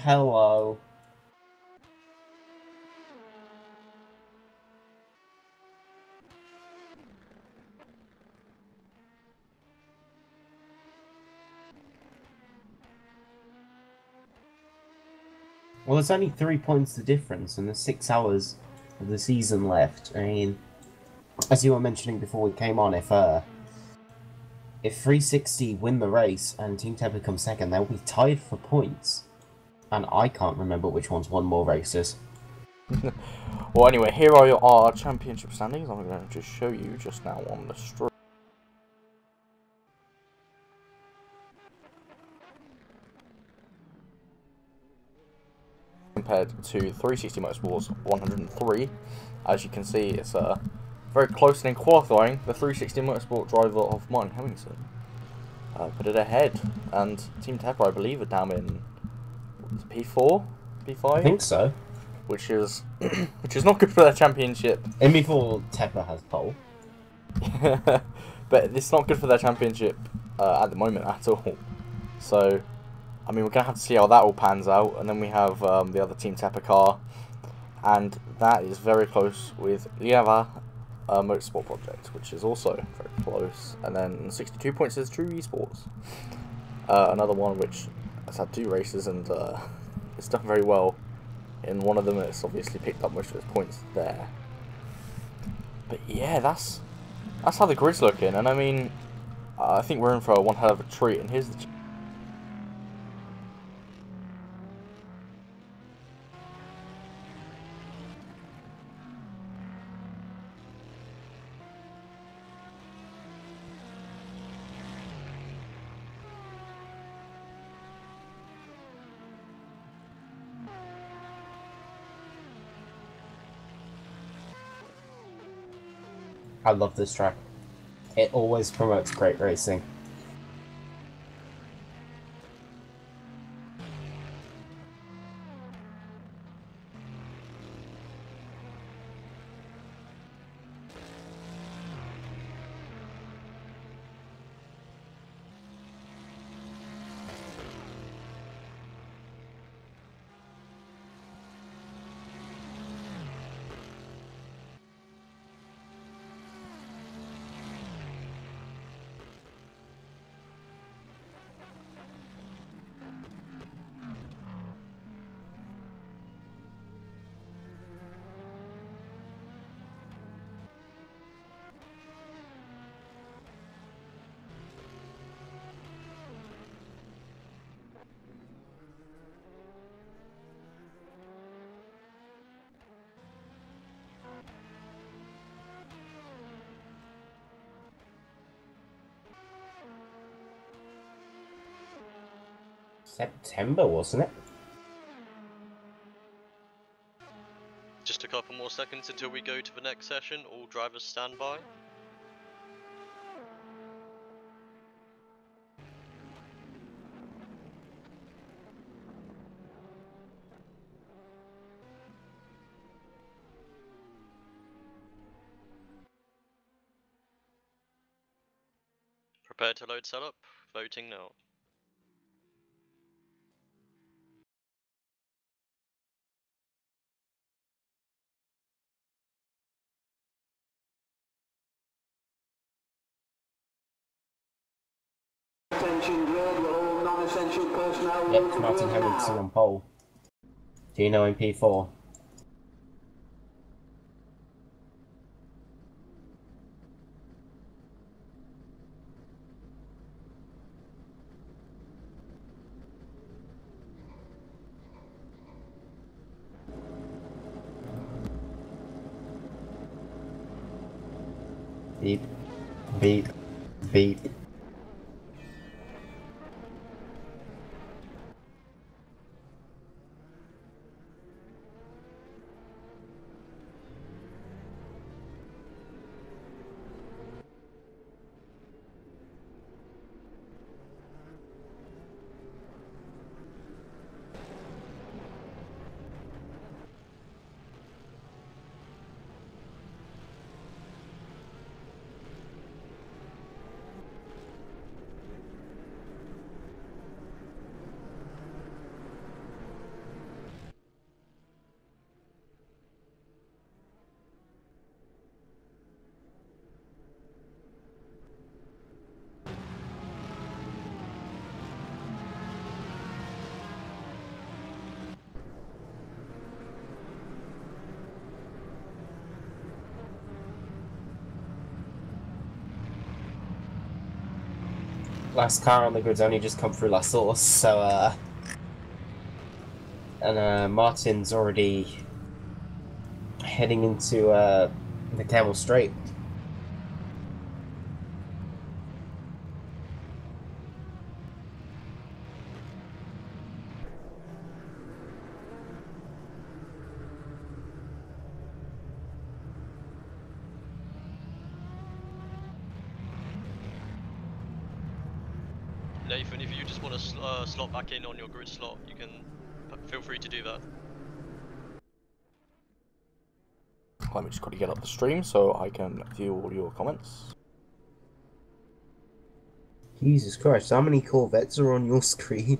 Hello. Well, there's only 3 points the difference, and there's 6 hours of the season left. I mean, as you were mentioning before we came on, if 360 win the race and Team Tepper come second, they'll be tied for points. And I can't remember which one's won more races. Well, anyway, here are our championship standings. I'm going to just show you just now on the stream. Compared to 360 Motorsports 103, as you can see, it's very close, and in qualifying, the 360 Motorsport driver of Martin Hemmingson put it ahead, and Team Tepper, I believe, are down in P4, P5. I think so. Which is not good for their championship. And before Tepper has pole. But it's not good for their championship at the moment at all. So, I mean, we're going to have to see how that all pans out. And then we have the other Team Tepper car. And that is very close with Liava Motorsport Project, which is also very close. And then 62 points is True Esports. Another one which has had 2 races and it's done very well. In one of them, it's obviously picked up most of its points there. But yeah, that's how the grid's looking. And I mean, I think we're in for one hell of a treat. And here's the... I love this track. It always promotes great racing. September, wasn't it? Just a couple more seconds until we go to the next session. All drivers stand by. Prepare to load setup. Voting now. Yep, Martin Hemmingson on pole. Dino in P4. Beep, beep, beep. Last car on the grid's only just come through La Source, so and Martin's already heading into the Camel Straight. Nathan, if you just want to slot back in on your grid slot, you can feel free to do that. Let me just quickly get up the stream so I can view all your comments. Jesus Christ, how many Corvettes are on your screen?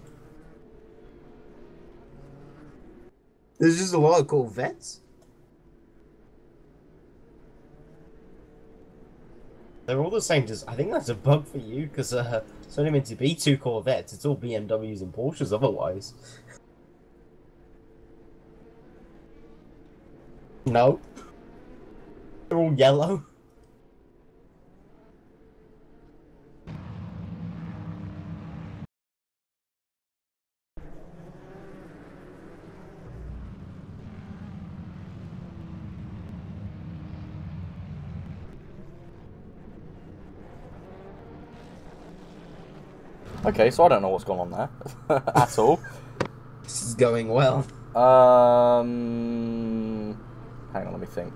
There's just a lot of Corvettes. They're all the same. Just I think that's a bug for you because it's only meant to be 2 Corvettes. It's all BMWs and Porsches otherwise. No, they're all yellow. Okay, so I don't know what's going on there at all. This is going well. Hang on, let me think.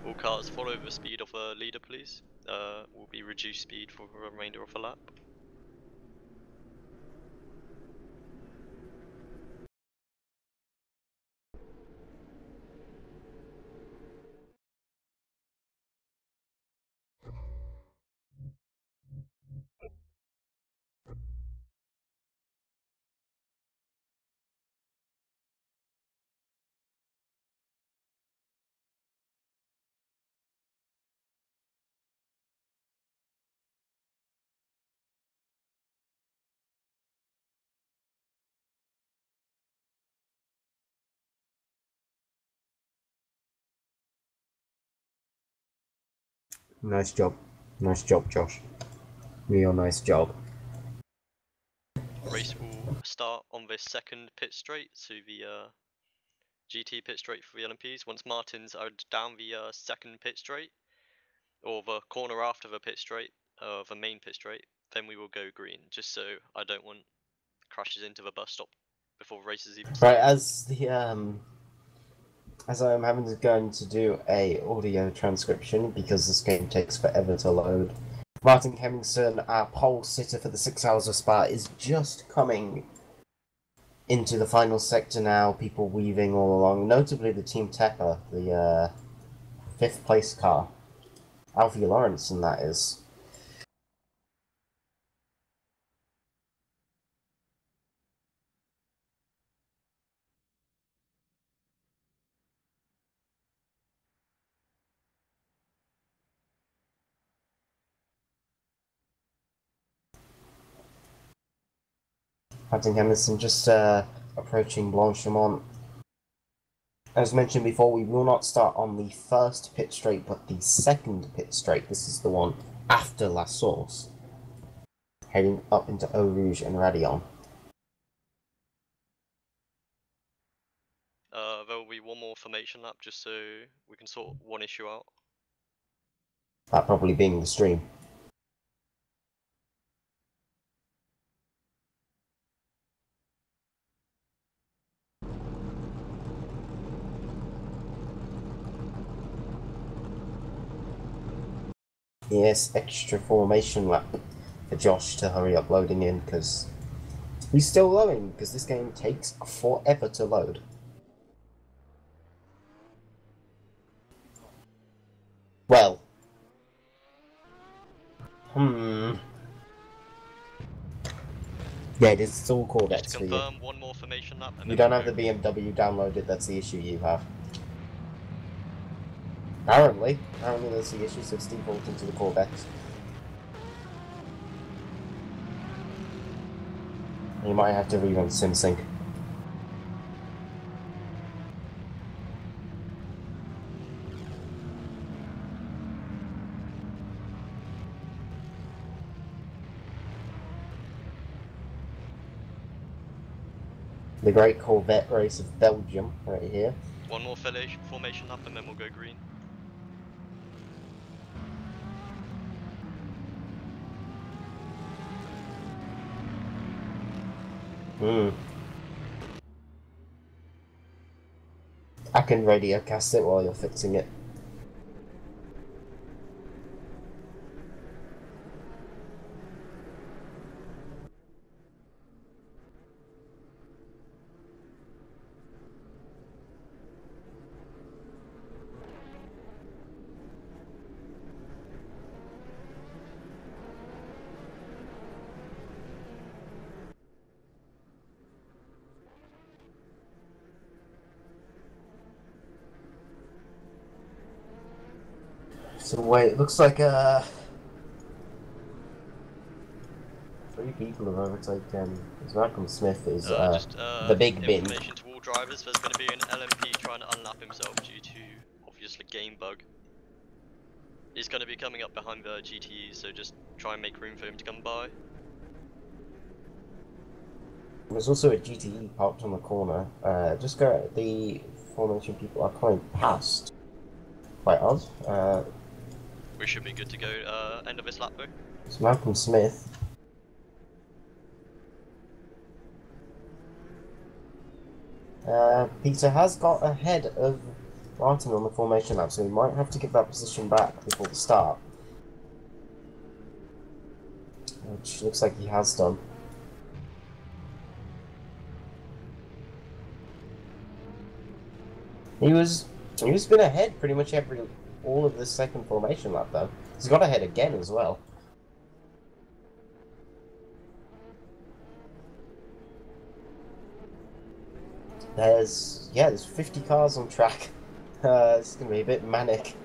All cars follow the speed of a leader, please. Will be reduced speed for the remainder of the lap. Nice job. Nice job, Josh. Real nice job. Race will start on this second pit straight, so the GT pit straight for the LMPs. Once Martins are down the second pit straight, or the corner after the pit straight, the main pit straight, then we will go green, just so I don't want crashes into the bus stop before the race is even started. Right, as I'm having to go to do a audio transcription because this game takes forever to load. Martin Hemmingson, our pole sitter for the 6 hours of Spa, is just coming into the final sector now. People weaving all along, notably the Team Tepper, the 5th place car. Alfie Lawrence, and that is. Martin Hemmingson just approaching Blanchimont. As mentioned before, we will not start on the first pit straight, but the second pit straight. This is the one after La Source, heading up into Eau Rouge and Radion. There will be one more formation lap, just so we can sort one issue out. That probably being the stream. Yes, extra formation lap for Josh to hurry up loading in, because he's still loading, because this game takes forever to load. Well. Yeah, it is. It's all Corvettes Just for you. confirm one more formation lap. And You then don't we'll have the go BMW downloaded, that's the issue you have. Apparently there's the issue, so it's defaulting to the Corvettes. You might have to rerun SimSync. The Great Corvette Race of Belgium, right here. One more formation lap and then we'll go green. I can radio cast it while you're fixing it. So wait, it looks like 3 people have overtaken. Malcolm Smith is the big bin. Information to all drivers: there's going to be an LMP trying to unlap himself due to obviously game bug. He's going to be coming up behind the GTE, so just try and make room for him to come by. There's also a GTE parked on the corner. Just go at the formation people are coming past. Quite odd. We should be good to go end of this lap though. It's Malcolm Smith. Peter has got ahead of Martin on the formation lap, so he might have to give that position back before the start. Which looks like he has done. He's been ahead pretty much all of this second formation lap though. He's got ahead again as well. There's 50 cars on track. It's gonna be a bit manic.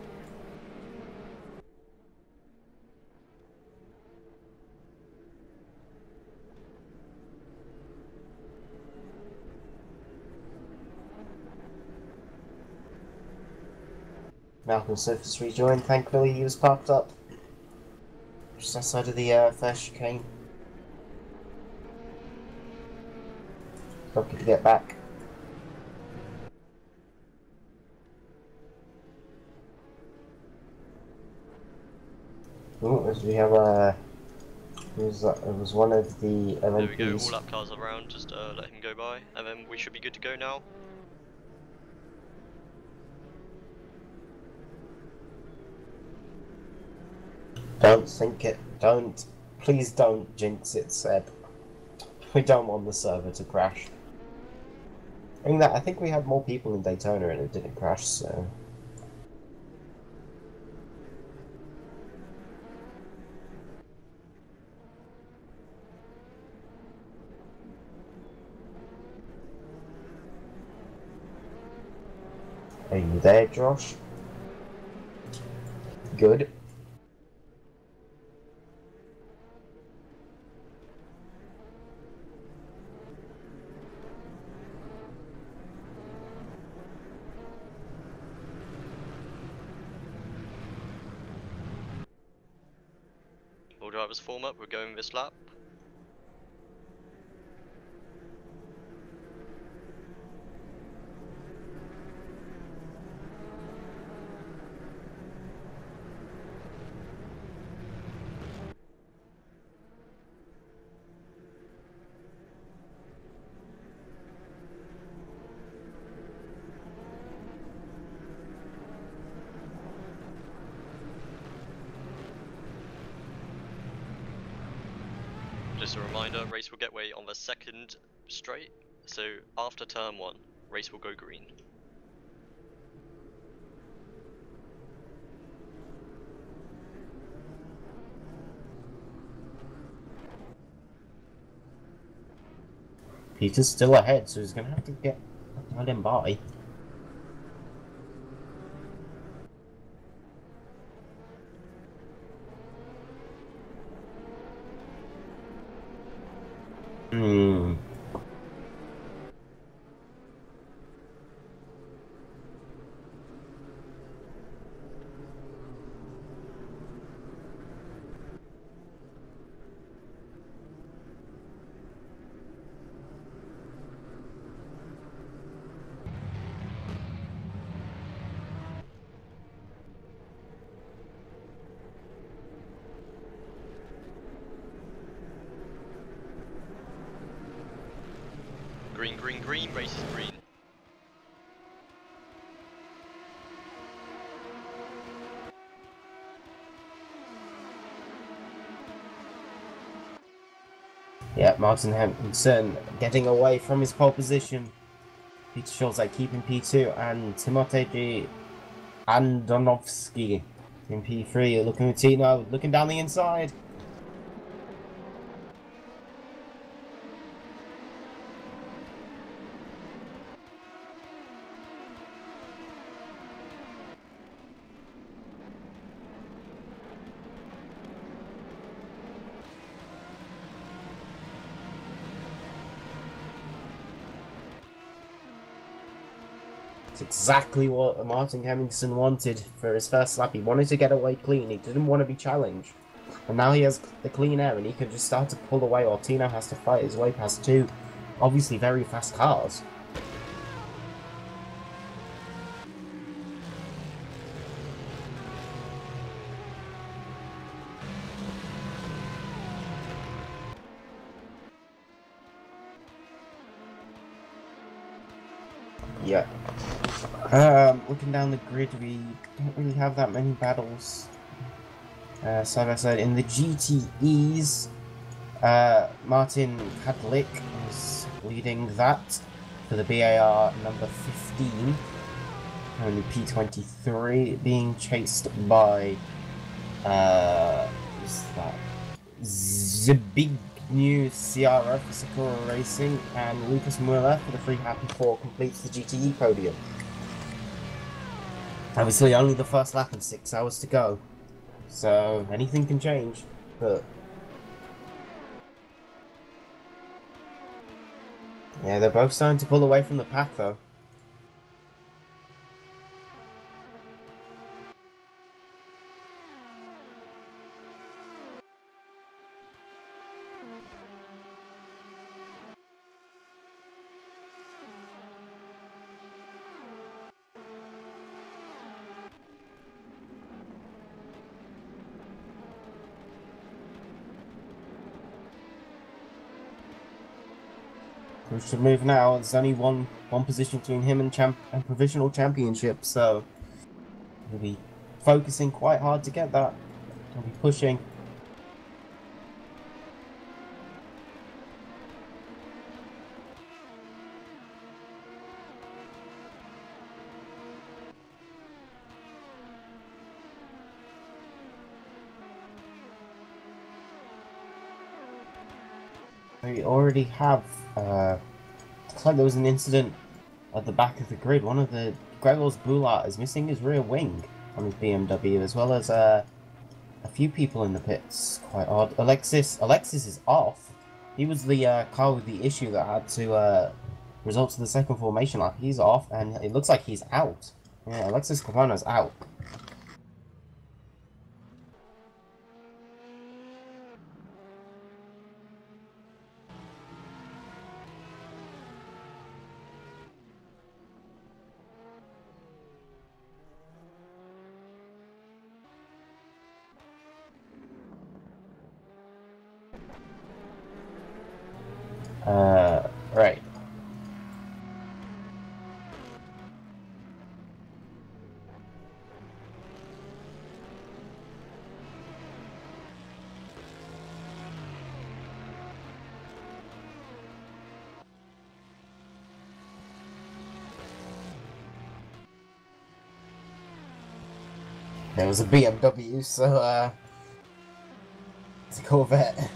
Malcolm Smith has rejoined. Thankfully, he was parked up just outside of the first chicane. Lucky to get back. Oh, as we have it was one of the LMPs. There we go, all lap cars around, just let him go by, and then we should be good to go now. Don't think it. Don't. Please don't jinx it, Seb. We don't want the server to crash. I think we had more people in Daytona and it didn't crash, so... Are you there, Josh? Good. All drivers form up, we're going this lap. Just a reminder, race will get way on the second straight, so after turn 1, race will go green. Peter's still ahead, so he's gonna have to let him by. Green, green, green, races green. Yeah, Martin Hempson getting away from his pole position. Peter Schulze keeping P2 and Timotej Andonovsky in P3. Looking at Tino, looking down the inside. It's exactly what Martin Hemmingson wanted for his first lap. He wanted to get away clean. He didn't want to be challenged. And now he has the clean air and he can just start to pull away while Tino has to fight his way past two obviously very fast cars. Yeah. Looking down the grid, we don't really have that many battles side by side. In the GTEs, Martin Kadlik is leading that for the BAR number 15. And the P23 being chased by who's that? Zbigniew Ciara for Sakura Racing, and Lucas Mueller for the Free Happy 4 completes the GTE podium. Obviously only the first lap and 6 hours to go, so anything can change, but yeah, they're both starting to pull away from the pack though. We should move now. There's only one position between him and provisional championship, so he'll be focusing quite hard to get that. He'll be pushing. We already have, looks like there was an incident at the back of the grid. One of the Gregor's Boulart is missing his rear wing on his BMW, as well as a few people in the pits. Quite odd. Alexis is off. He was the car with the issue that had to result to the second formation lap. He's off, and it looks like he's out. Yeah, Alexis Cavano's out. Right. There was a BMW, so, it's a Corvette.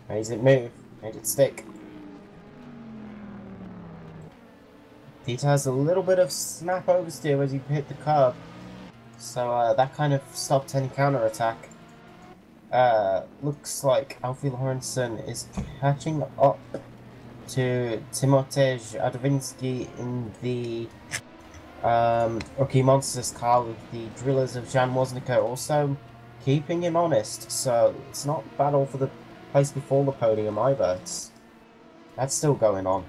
Made it move, made it stick. Tita has a little bit of snap oversteer as he hit the curb, so that kind of stopped any counter-attack. Looks like Alfie Lawrenson is catching up to Timotej Advinsky in the Rookie Monsters car with the drillers of Jan Woznica also keeping him honest, so it's not battle for the place before the podium either. That's still going on.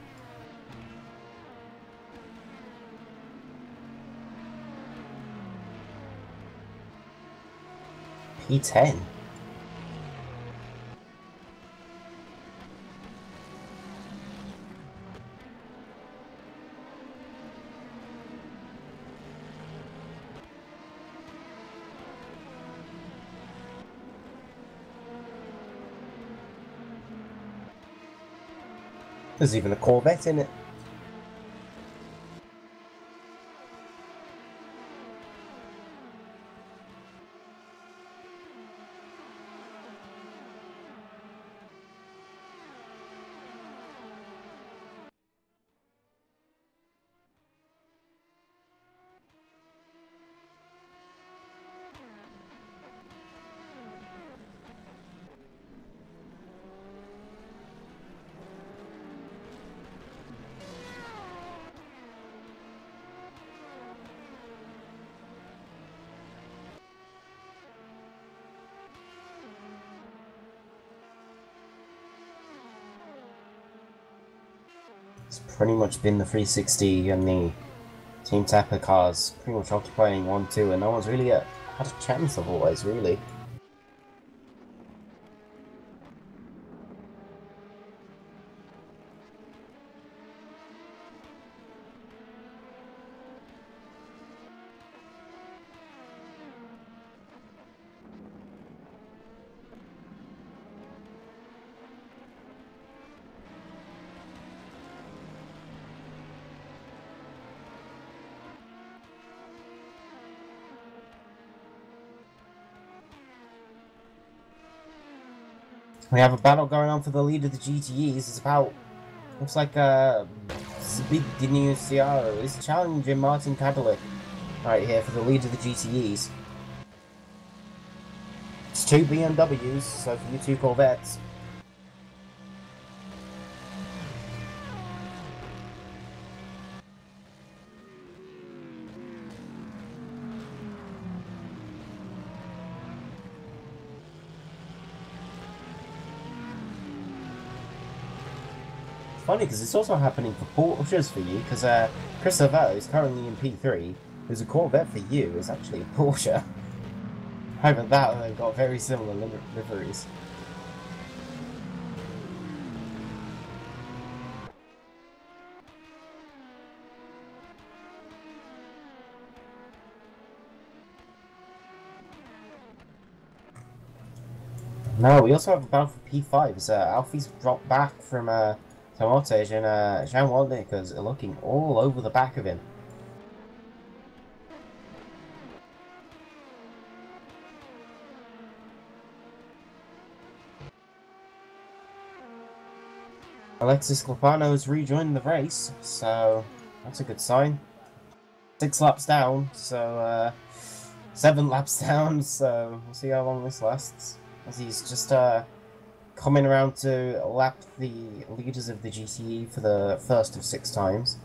P10. There's even a Corvette in it. It's pretty much been the 360 and the Team Tapper cars pretty much occupying 1-2, and no one's really had a chance otherwise, really. We have a battle going on for the lead of the GTEs. It's about, looks like Zbigniew Ciaro is challenging Martin Kadalik right here for the lead of the GTEs. It's 2 BMWs, so for you 2 Corvettes. Funny because it's also happening for Porsches for you, because Chris Savelle is currently in P3, who's a Corvette for you, is actually a Porsche. However, that they've got very similar liveries. No, we also have a battle for P5s. Alfie's dropped back from Tomatage, and Jean Waldnickers are looking all over the back of him. Alexis Lopano has rejoined the race, so that's a good sign. 6 laps down, so 7 laps down, so we'll see how long this lasts. As he's just coming around to lap the leaders of the GTE for the first of 6 times.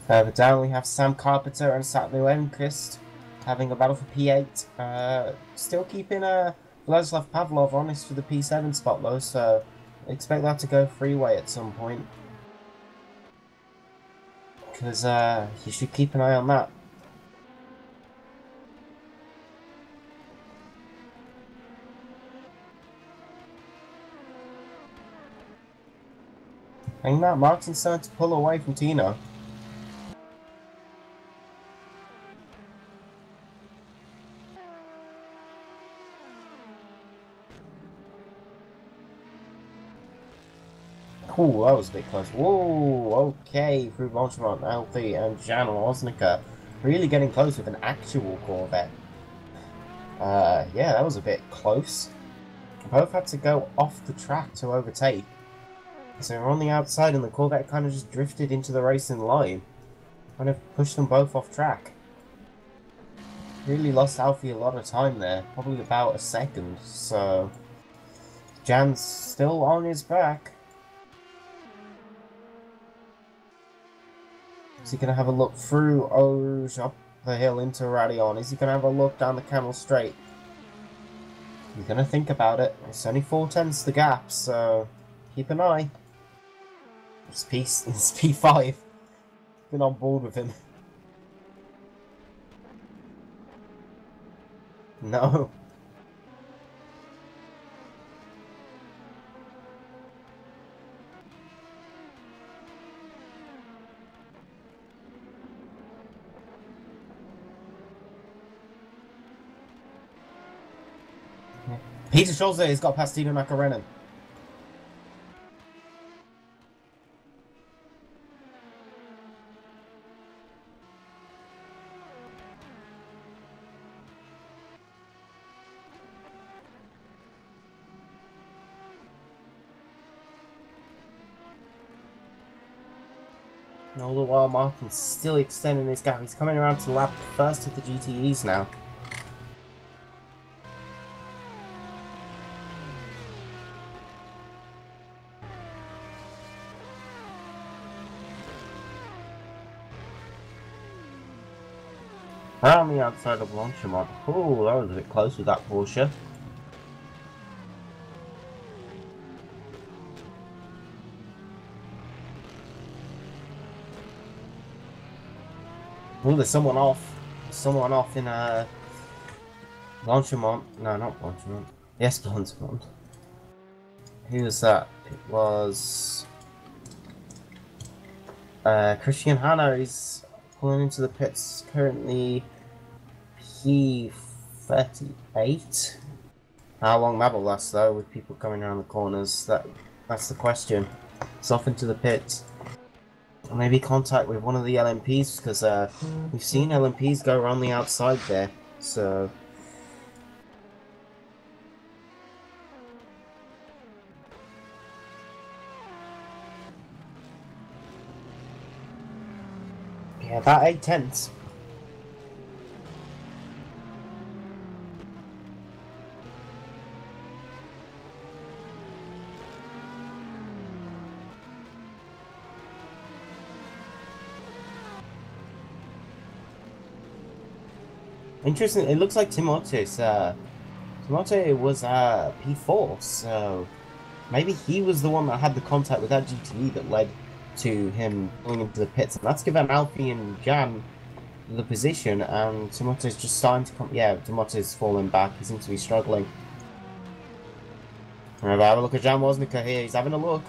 Further down we have Sam Carpenter and Satlu Enquist having a battle for P8. Still keeping Vladislav Pavlov honest for the P7 spot though, so expect that to go freeway at some point. Because you should keep an eye on that. I think that Martin's starting to pull away from Tino. Ooh, that was a bit close. Whoa, okay, through Volchmont, Alfie, and Jan Woznica. Really getting close with an actual Corvette. Yeah, that was a bit close. Both had to go off the track to overtake. So they're on the outside and the Corvette kind of just drifted into the racing line. Kind of pushed them both off track. Really lost Alfie a lot of time there, probably about a second, so Jan's still on his back. Is he going to have a look through Oj up the hill into Radion? Is he going to have a look down the Camel Straight? He's going to think about it. It's only 4/10 the gap, so keep an eye. It's P5. Been on board with him. No. Peter Schulze has got past Tino Nakarenen. And all the while, Martin's still extending his gap. He's coming around to lap first of the GTEs now. Around the outside of Blanchimont. Oh, that was a bit close with that Porsche. Oh, there's someone off. There's someone off in Blanchimont. No, not Blanchimont. Yes, Blanchimont. Who was that? It was Christian Hanna. He's pulling into the pits currently. P38. How long that will last though, with people coming around the corners? That's the question. It's off into the pits. Or maybe contact with one of the LMPs, because we've seen LMPs go around the outside there. So yeah, about 8/10. Interesting. It looks like Timote was P4, so maybe he was the one that had the contact with that GTE that led to him going into the pits, and that's given Alfie and Jan the position. And Timote's just starting to come. Yeah, Timote's falling back. He seems to be struggling. Alright, have a look at Jan Woznica here. He's having a look.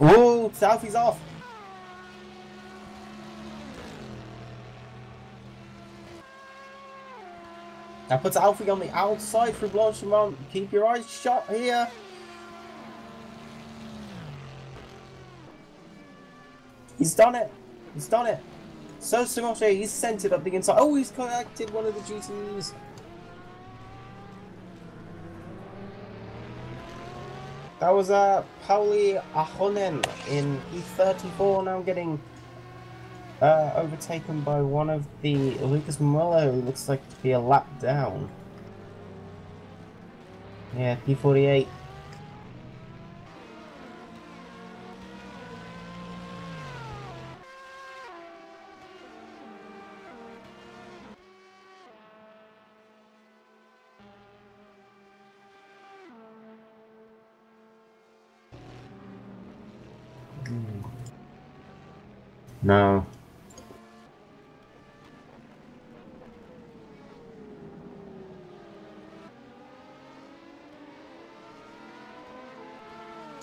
Ooh, Alfie's off. That puts Alfie on the outside for Blanchimont. Keep your eyes shut here. He's done it. He's done it. So Simote, he's sent it up the inside. Oh, he's collected one of the GTEs. That was Pauli Ahonen in E34, now getting overtaken by one of the Lucas Muello, who looks like to be a lap down. Yeah, P48. No.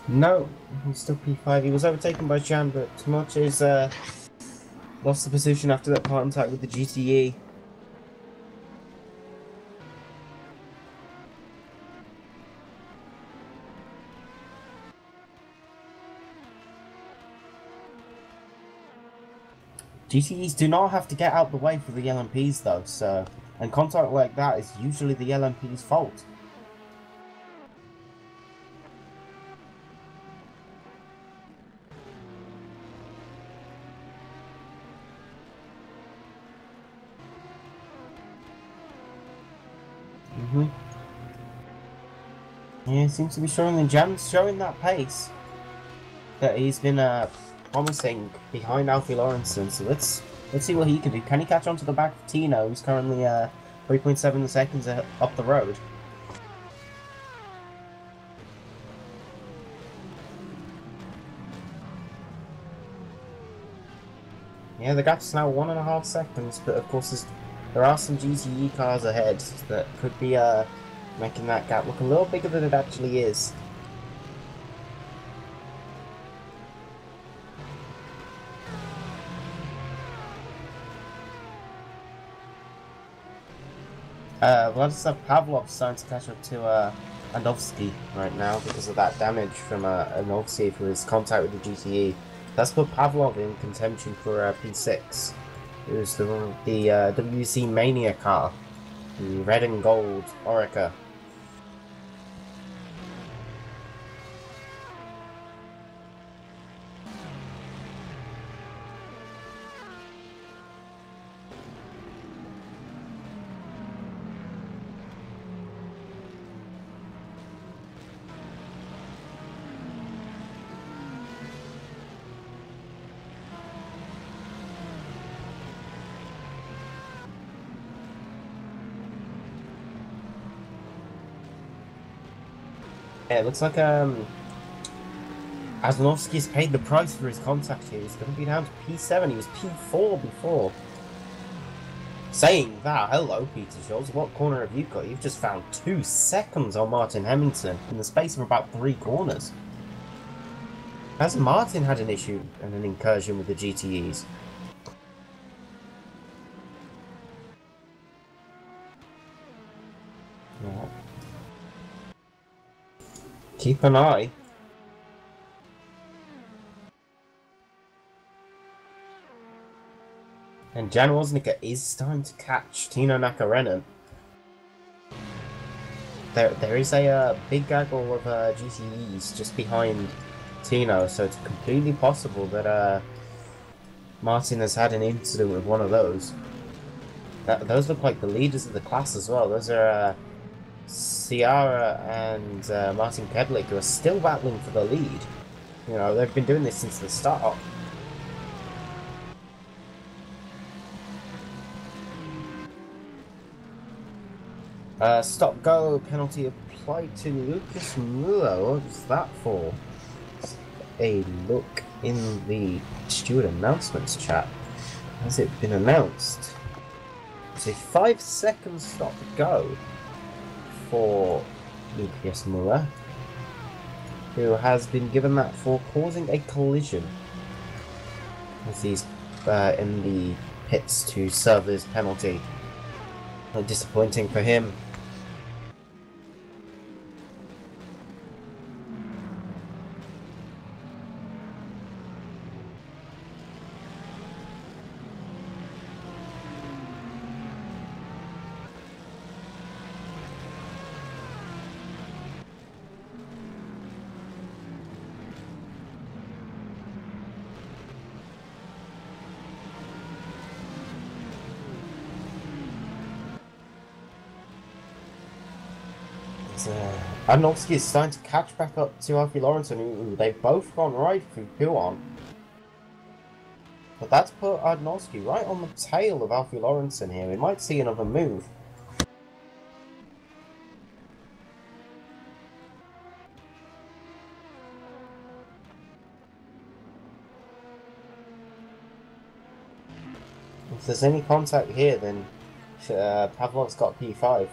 No, he's still P5. He was overtaken by Jan, but Timote's lost the position after that contact with the GTE. GTEs do not have to get out the way for the LMPs though, so, and contact like that is usually the LMP's fault. Mm-hmm. Yeah, seems to be showing the Jan's showing that pace that he's been promising behind Alfie Lawrenson. So let's see what he can do. Can he catch on to the back of Tino, who's currently 3.7 seconds up the road? Yeah, the gap's now 1.5 seconds, but of course there are some GTE cars ahead that could be making that gap look a little bigger than it actually is. Vladislav Pavlov's starting to catch up to Andovsky right now because of that damage from Andovsky for his contact with the GTE. That's put Pavlov in contention for P6. It was the WC Mania car, the red and gold Orica. Yeah, it looks like Aslanovsky's paid the price for his contact here. He's going to be down to P7. He was P4 before. Saying that, hello Peter Schultz, what corner have you got? You've just found 2 seconds on Martin Hemmington in the space of about 3 corners. Has Martin had an issue and an incursion with the GTEs? Yeah. Keep an eye. And Jan Woznicka is starting to catch Tino Nakarenen. There is a big gaggle of GTEs just behind Tino, so it's completely possible that Martin has had an incident with one of those. Those look like the leaders of the class as well. Those are Ciara and Martin Kedlik, who are still battling for the lead. You know, they've been doing this since the start. Stop-go penalty applied to Lucas Muller. What was that for? A look in the steward announcements chat. Has it been announced? It's a 5-second stop-go for Lucas Muller, who has been given that for causing a collision as he's in the pits to serve his penalty. Disappointing for him. Arnoldsky is starting to catch back up to Alfie Lawrenson, who they've both gone right through Puon. But that's put Arnoldsky right on the tail of Alfie Lawrenson here. We might see another move. If there's any contact here, then Pavlov's got P5.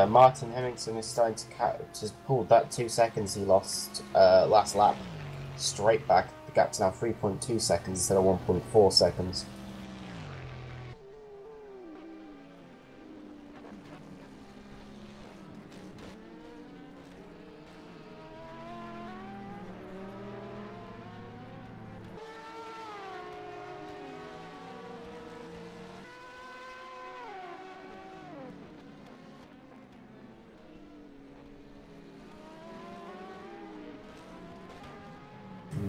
Martin Hemmington is starting to pull that 2 seconds he lost last lap straight back. The gap's now 3.2 seconds instead of 1.4 seconds.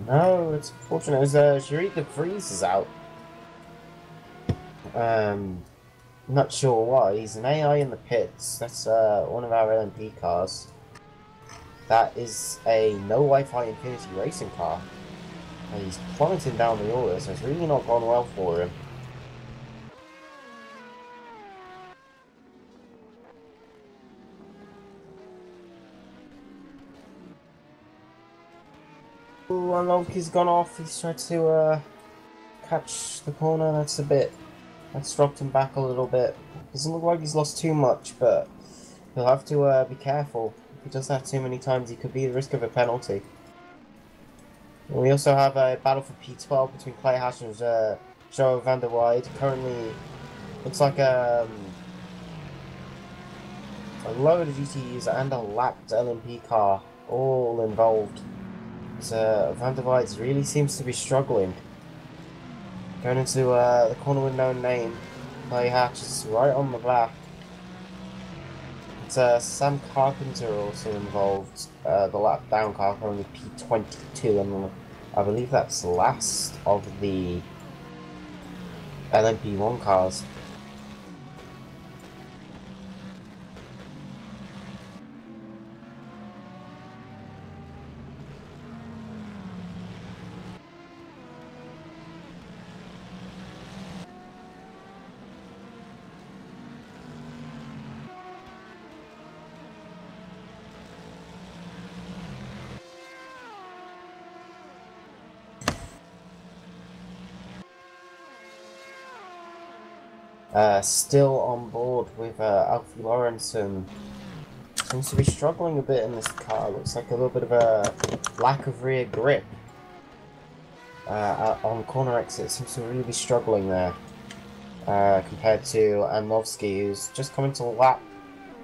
No, it's fortunate as Sharita Freeze is out. Not sure why. He's an AI in the pits. That's one of our LMP cars. That is a no Wi-Fi Infinity racing car. And he's plummeting down the order, so it's really not gone well for him. Ooh, Unlock's gone off. He's tried to catch the corner. That's dropped him back a little bit. Doesn't look like he's lost too much, but he'll have to be careful. If he does that too many times, he could be at risk of a penalty. And we also have a battle for P12 between Clay Hash and Joe van der Weide. Currently, looks like a load of GTUs and a lapped LMP car all involved. So van der Weide really seems to be struggling. Going into the corner with no name. Clay Hatch is right on the back. It's Sam Carpenter also involved. The lap down car currently P22, and I believe that's the last of the LMP1 cars. Still on board with Alfie Lawrenson. Seems to be struggling a bit in this car. Looks like a little bit of a lack of rear grip on corner exit. Seems to really be struggling there compared to Anlovsky, who's just coming to lap.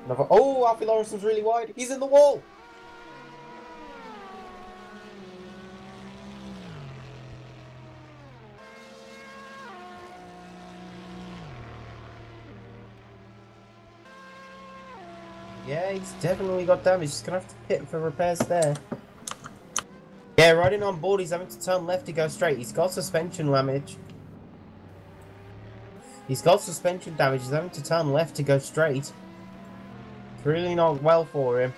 Oh, Alfie Lawrenson's really wide. He's in the wall. Yeah, he's definitely got damage. He's gonna have to pit for repairs there. Yeah, riding on board, he's having to turn left to go straight. He's got suspension damage. He's got suspension damage. He's having to turn left to go straight. It's really not well for him.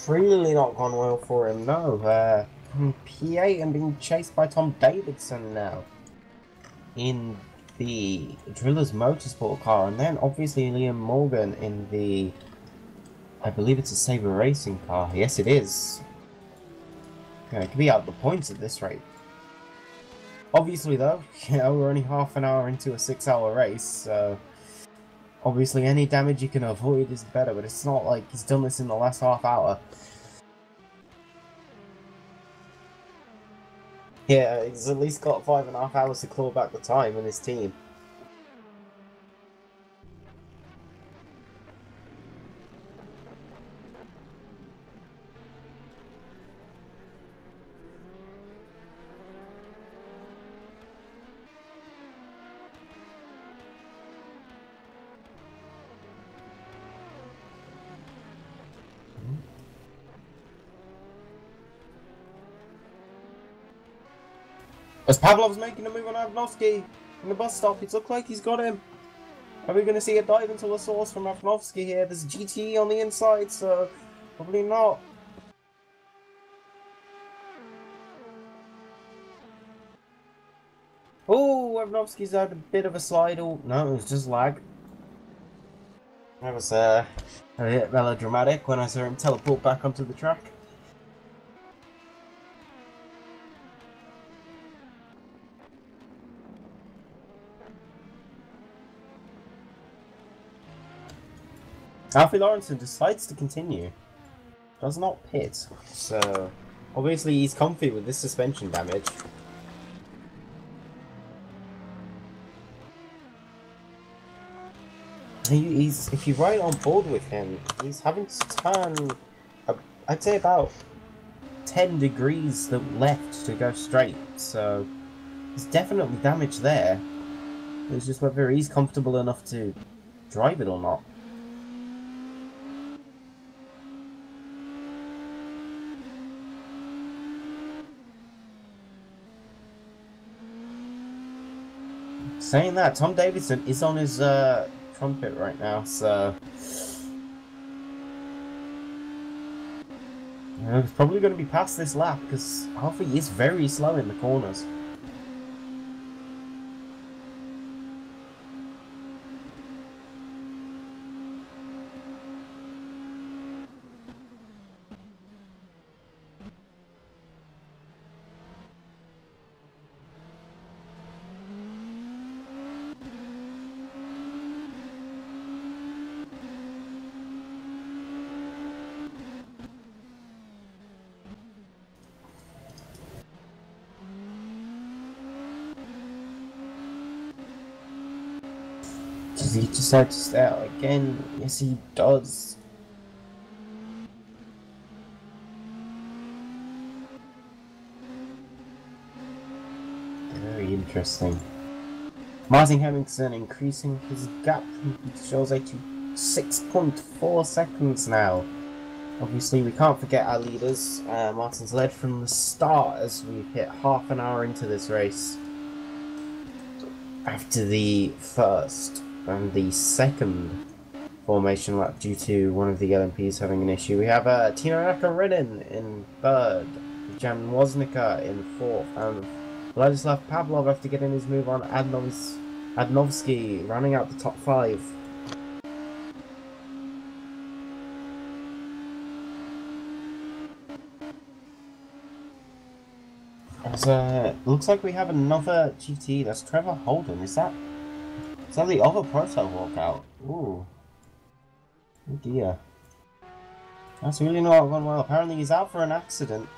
Really not gone well for him, no. P8 and being chased by Tom Davidson now in the Drillers Motorsport car, and then obviously Liam Morgan in the, I believe it's a Sabre Racing car. Yes, it is. Yeah, it could be out the points at this rate. Obviously, though, we're only half an hour into a 6-hour race, so obviously any damage you can avoid is better, but it's not like he's done this in the last half hour. Yeah, he's at least got 5.5 hours to claw back the time in his team. As Pavlov's making a move on Avnovsky in the bus stop, it looks like he's got him. Are we going to see a dive into the source from Avnovsky here? There's GT on the inside, so probably not. Oh, Avnovsky's had a bit of a slide. Oh, no, it was just lag. That was a bit melodramatic when I saw him teleport back onto the track. Alfie Lawrenson decides to continue. Does not pit. So, obviously he's comfy with this suspension damage. If you ride on board with him, he's having to turn, I'd say about 10 degrees left to go straight, so there's definitely damage there. It's just whether he's comfortable enough to drive it or not. Saying that, Tom Davidson is on his trumpet right now, so he's probably going to be past this lap because Alfie is very slow in the corners. Does he decide to stay out again? Yes, he does. Very interesting. Martin Hemmingson increasing his gap from Jose to 6.4 seconds now. Obviously, we can't forget our leaders. Martin's led from the start as we've hit half an hour into this race. After the first and the second formation lap due to one of the LMPs having an issue. We have Tino Nakarinin in third, Jan Woznica in fourth, and Vladislav Pavlov after getting his move on Adnovsky running out the top five. Looks like we have another GT. That's Trevor Holden. Is that the other Proto walkout? Ooh. Oh dear. That's really not going well. Apparently he's out for an accident.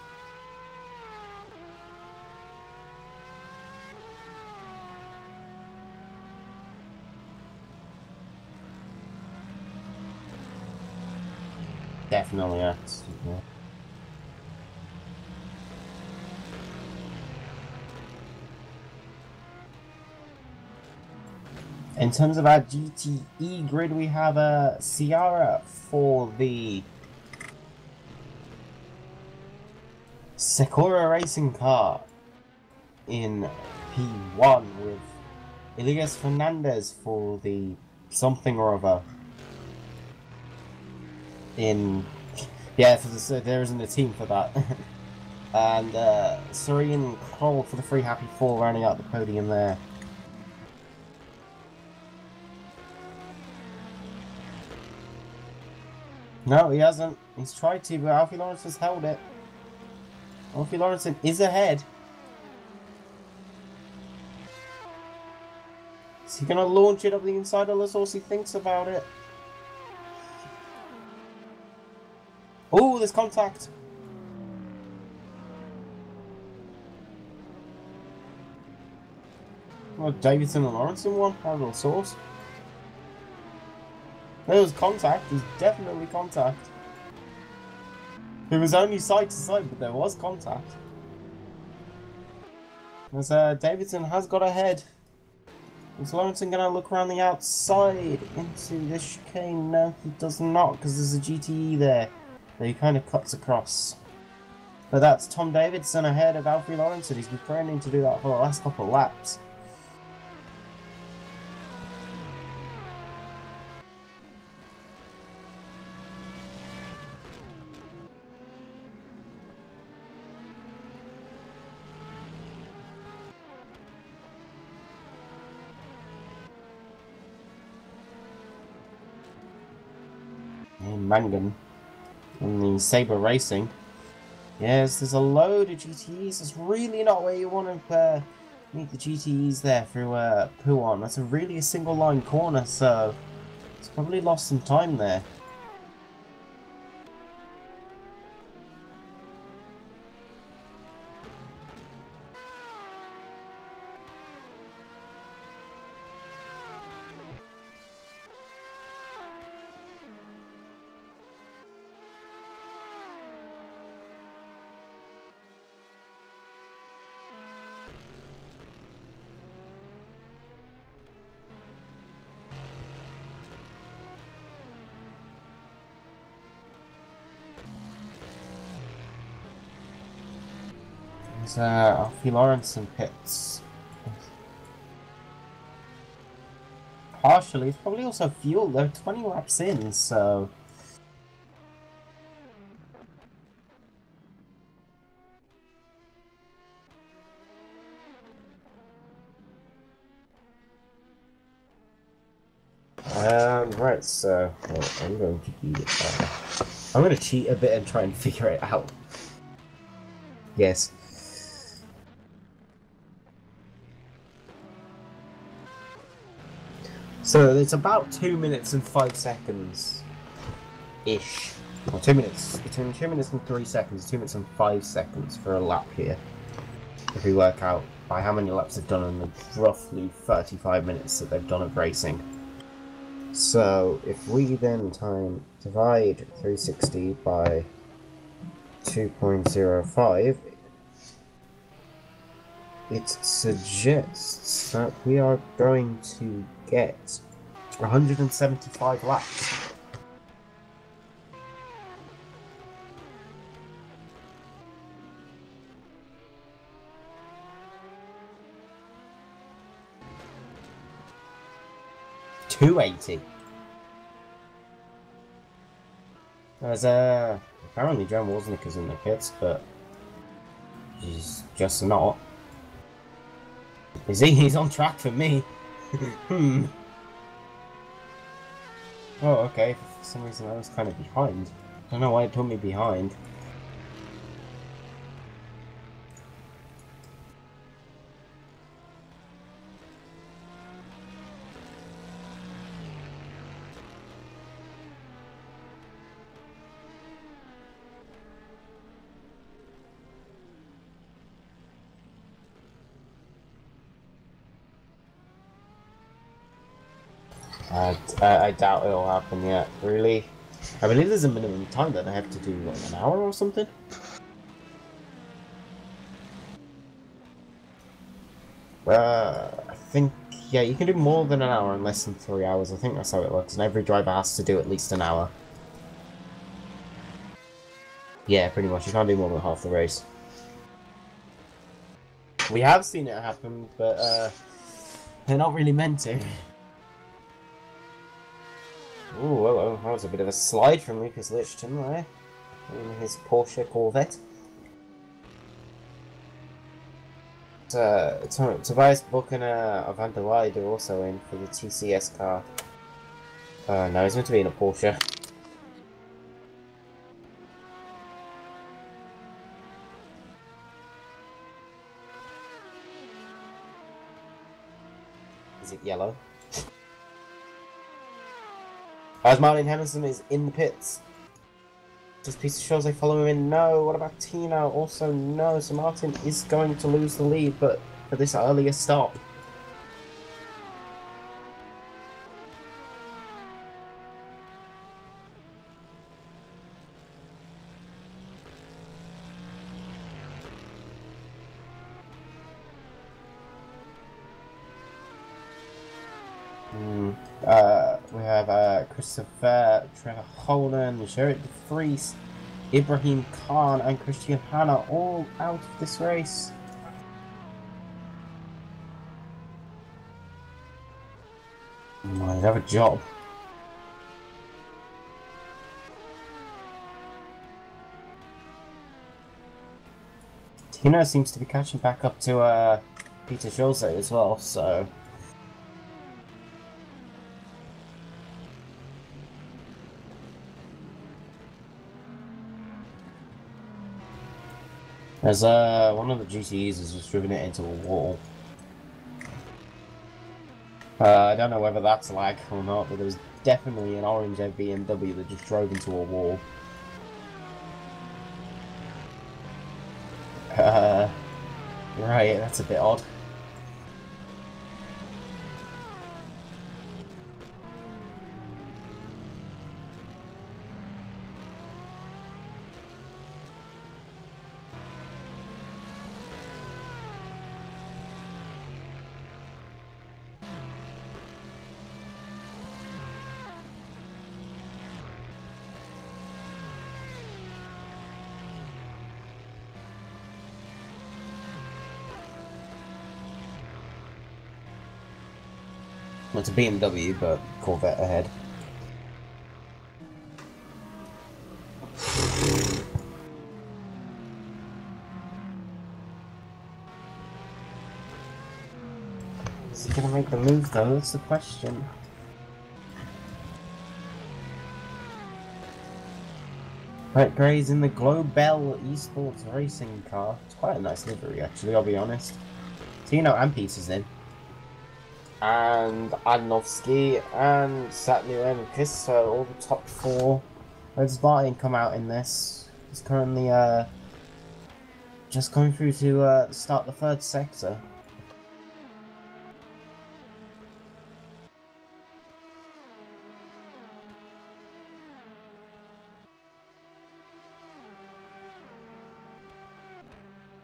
Definitely accident. Yeah. In terms of our GTE grid, we have a Ciara for the Sakura racing car in P1 with Elias Fernandez for the something or other in there isn't a team for that. And Sorian Kroll for the Free Happy Four rounding out the podium there. No, he hasn't. He's tried to, but Alfie Lawrence has held it. Alfie Lawrence is ahead. Is he going to launch it up the inside or let's all he thinks about it? Oh, there's contact. Well, Davidson and Lawrence in one. How little source. There was contact. There's definitely contact. It was only side to side, but there was contact. As Davidson has got ahead. Is Lawrence going to look around the outside into this chicane? No, he does not, because there's a GTE there that he kind of cuts across. But that's Tom Davidson ahead of Alfie Lawrence, and he's been training to do that for the last couple of laps. Mangan in the Sabre Racing. Yes, there's a load of GTEs. It's really not where you want to meet the GTEs there through Puon. That's really a single line corner, so it's probably lost some time there. So Alfie Lawrence and Pitts. Partially, it's probably also fuel. They're 20 laps in, so. Right, so well, I'm going to be. I'm going to cheat a bit and try and figure it out. Yes. So it's about 2 minutes and 5 seconds ish. Or 2 minutes, between 2 minutes and 3 seconds, 2 minutes and 5 seconds for a lap here. If we work out by how many laps they've done in the roughly 35 minutes that they've done of racing. So if we then divide 360 by 2.05, it suggests that we are going to get 175 laps. $280. There's apparently John Wozniak is in the pits, but he's just not. Is he? He's on track for me. Hmm. Oh, okay. For some reason I was kind of behind. I don't know why it put me behind. I doubt it'll happen yet, really. I believe there's a minimum time that I have to do, like, an hour or something? I think, yeah, you can do more than an hour in less than 3 hours. I think that's how it works, and every driver has to do at least an hour. Yeah, pretty much. You can't do more than half the race. We have seen it happen, but, they're not really meant to. Ooh, hello. That was a bit of a slide from Lucas Lichton there. In his Porsche Corvette. Tobias Buchanan of Van der Weide are also in for the TCS car. No, he's meant to be in a Porsche. Is it yellow? As Martin Henderson is in the pits. Does Peter Schulze follow him in? No. What about Tina? Also no. So Martin is going to lose the lead, but for this earlier stop. We have Christopher, Trevor Holden, Jared De Vries, Ibrahim Khan, and Christian Hanna all out of this race. Might have a job. Tina seems to be catching back up to Peter Schulze as well, so. There's one of the GTEs has just driven it into a wall. I don't know whether that's lag or not, but there's definitely an orange BMW that just drove into a wall. Right, that's a bit odd. It's a BMW, but Corvette ahead. Is he gonna make the move though? That's the question. Brett Gray's in the Globel Esports racing car. It's quite a nice livery, actually, I'll be honest. Tino and Peter's in. And Adnovsky and Satnir and Kiss, so all the top four. Let's Martin come out in this. He's currently just going through to start the third sector.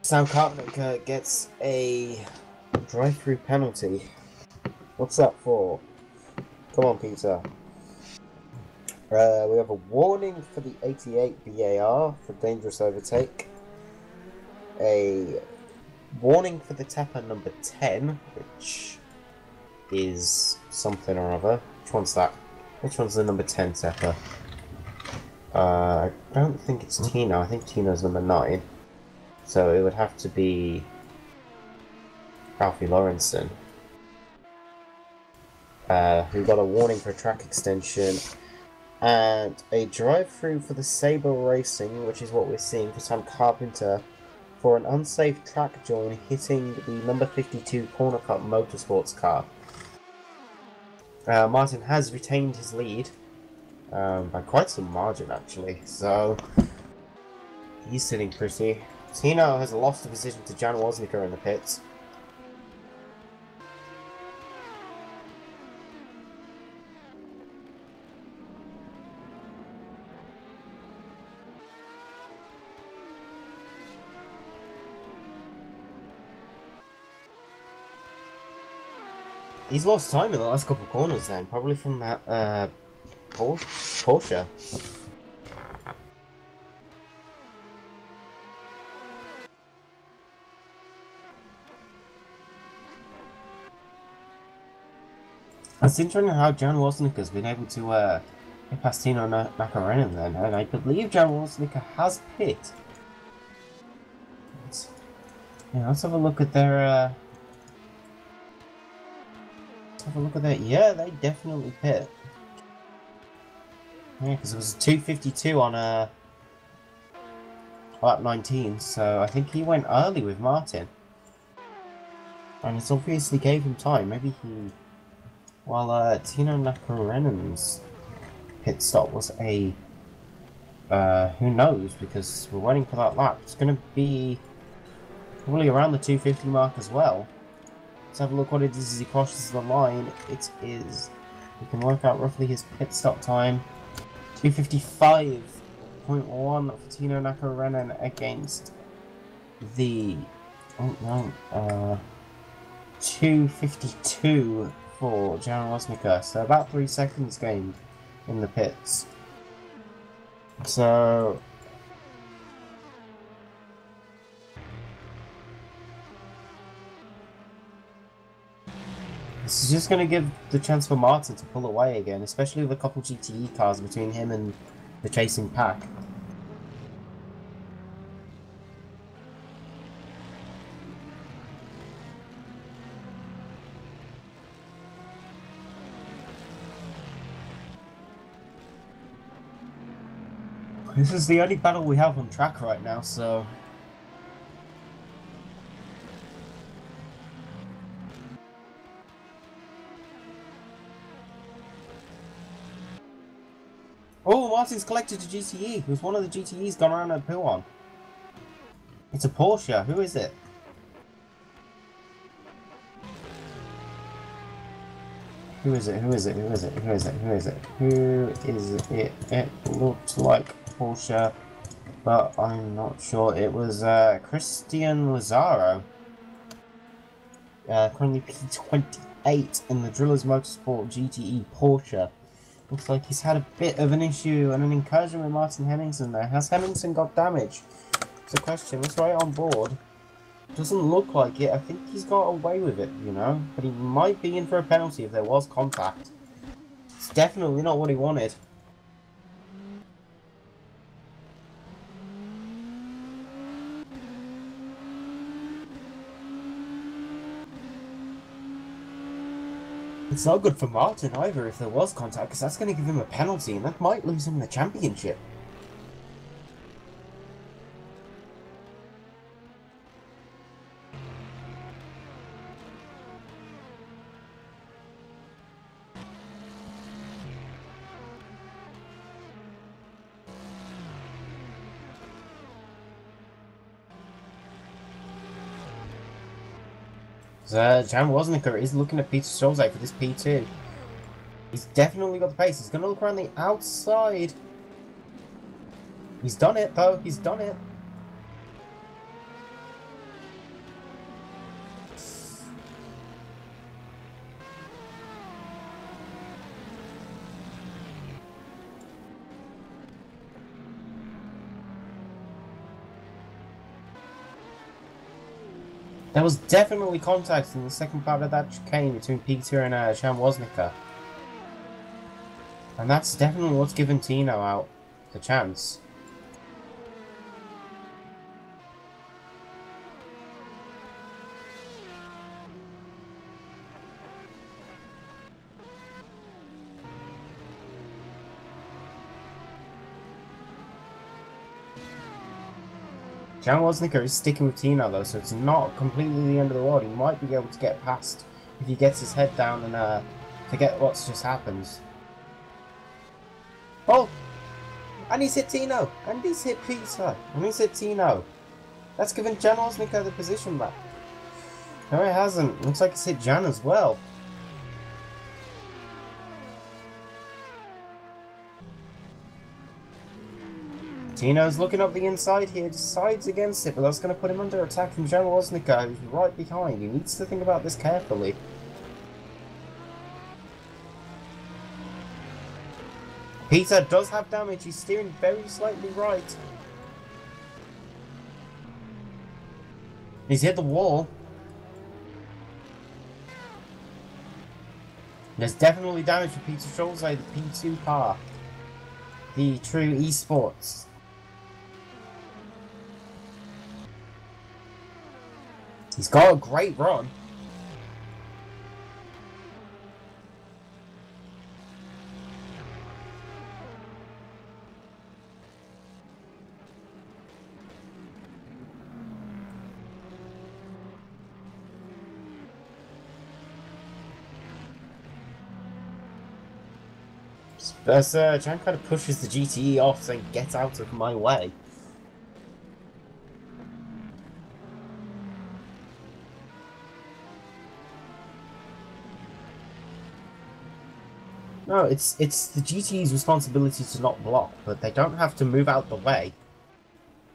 Sam Carpenter gets a drive-through penalty. What's that for? Come on, Peter. We have a warning for the 88 BAR for dangerous overtake. A warning for the tapper number 10, which is something or other. Which one's that? Which one's the number 10 tapper? I don't think it's Tino. I think Tino's number 9. So it would have to be Ralphie Lawrenson, who got a warning for a track extension and a drive-through for the Sabre Racing, which is what we're seeing for Sam Carpenter, for an unsafe track join hitting the number 52 Corner Cup Motorsports car. Martin has retained his lead by quite some margin, actually, so he's sitting pretty. Tino has lost the position to Jan Woznica in the pits. He's lost time in the last couple of corners then, probably from that Porsche. It's interesting how Jan Woznia's been able to get past Tino Nakarenen then, and I believe Jan Woznica has pit. Let's have a look at their yeah, they definitely pit. Yeah, because it was a 252 on lap 19, so I think he went early with Martin. And it's obviously gave him time. Maybe he... While Tino Nakarenen's pit stop was a... who knows, because we're waiting for that lap. It's going to be probably around the 250 mark as well. Let's have a look what it is as he crosses the line. It is... We can work out roughly his pit stop time. 255.1 for Tino Nakarenen against the... Oh no, 252 for Jan Woznica, so about 3 seconds gained in the pits. So this is just going to give the chance for Martin to pull away again, especially with a couple GTE cars between him and the chasing pack. This is the only battle we have on track right now, so... Oh, Martin's collected a GTE. It was one of the GTEs gone around at P1. It's a Porsche. Who is it? Who is it? Who is it? Who is it? Who is it? Who is it? Who is it? It looked like Porsche, but I'm not sure. It was Christian Lazaro. Currently P28 in the Drillers Motorsport GTE Porsche. Looks like he's had a bit of an issue and an incursion with Martin Henningsen there. Has Henningsen got damage? It's a question. Let's write on board. doesn't look like it. I think he's got away with it, you know? But he might be in for a penalty if there was contact. It's definitely not what he wanted. It's not good for Martin either if there was contact, because that's going to give him a penalty, and that might lose him the championship. Jan Wozniaker is looking at Peter Stolze for this P2. He's definitely got the pace. He's going to look around the outside. He's done it, though. He's done it. There was definitely contact in the second part of that chicane between Peter and Jan Wozniaker. And that's definitely what's given Tino out the chance. Jan Wozniaker is sticking with Tino though, so it's not completely the end of the world. He might be able to get past if he gets his head down and forget what's just happened. Oh! And he's hit Tino! And he's hit Peter! And he's hit Tino! That's given Jan Wozniaker the position back. No, it hasn't. Looks like it's hit Jan as well. Tino's looking up the inside here, decides against it, but that's going to put him under attack from Jan Wozniaker, who's right behind. He needs to think about this carefully. Peter does have damage, he's steering very slightly right. He's hit the wall. There's definitely damage for Peter Stolze, the P2 car. The true esports. He's got a great run. Jan kind of pushes the GTE off, saying, "Get out of my way." No, it's the GTE's responsibility to not block, but they don't have to move out the way.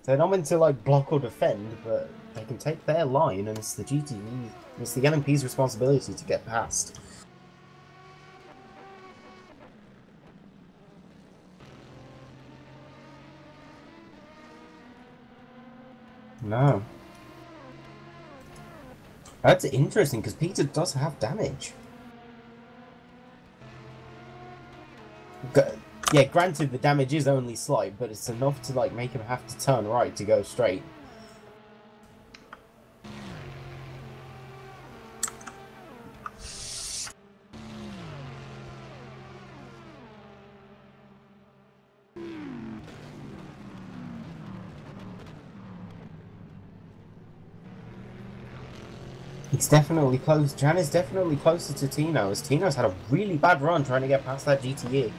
They're not meant to like block or defend, but they can take their line, and it's the GTE, it's the LMP's responsibility to get past. No. That's interesting, because Peter does have damage. Yeah, granted the damage is only slight, but it's enough to like make him have to turn right to go straight. It's definitely close. Jan is definitely closer to Tino, as Tino's had a really bad run trying to get past that GTE.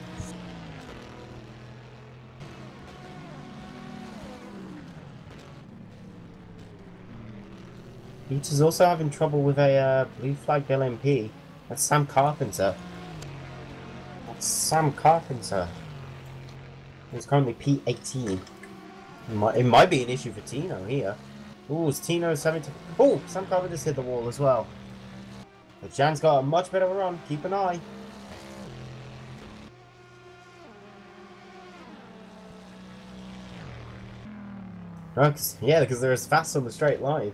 Peter's also having trouble with a blue flagged LMP. That's Sam Carpenter. That's Sam Carpenter. He's currently P18. It might be an issue for Tino here. Ooh, Tino's having to... Oh, Sam Carpenter's hit the wall as well. But Jan's got a much better run. Keep an eye. Oh, yeah, because they're as fast on the straight line.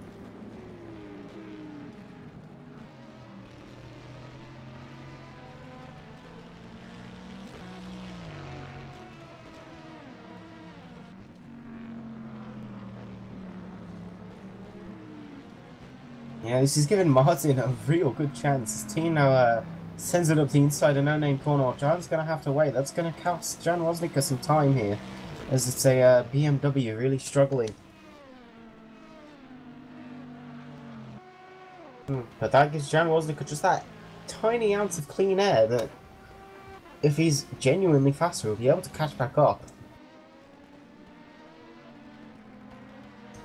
Yeah, this is giving Martin a real good chance. His team now sends it up the inside, a no-name corner. Jan's going to have to wait. That's going to cost Jan Woznicka some time here, as it's a BMW really struggling. But that gives Jan Woznicka just that tiny ounce of clean air that, if he's genuinely faster, he'll be able to catch back up.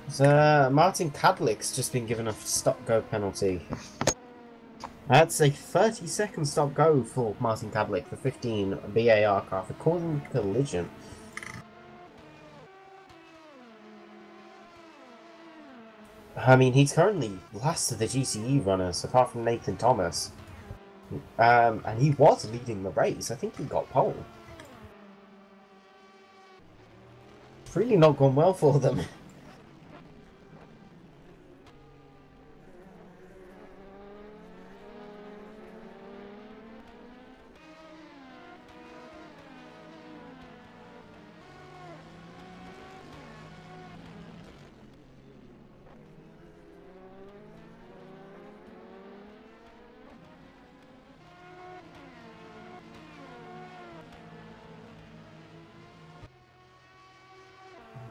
So, Martin Kadlik's just been given a stop-go penalty. That's a 30-second stop-go for Martin Kadlik for 15 BAR car for causing collision. I mean, he's currently last of the GCE runners, apart from Nathan Thomas. And he was leading the race. I think he got pole. It's really not gone well for them.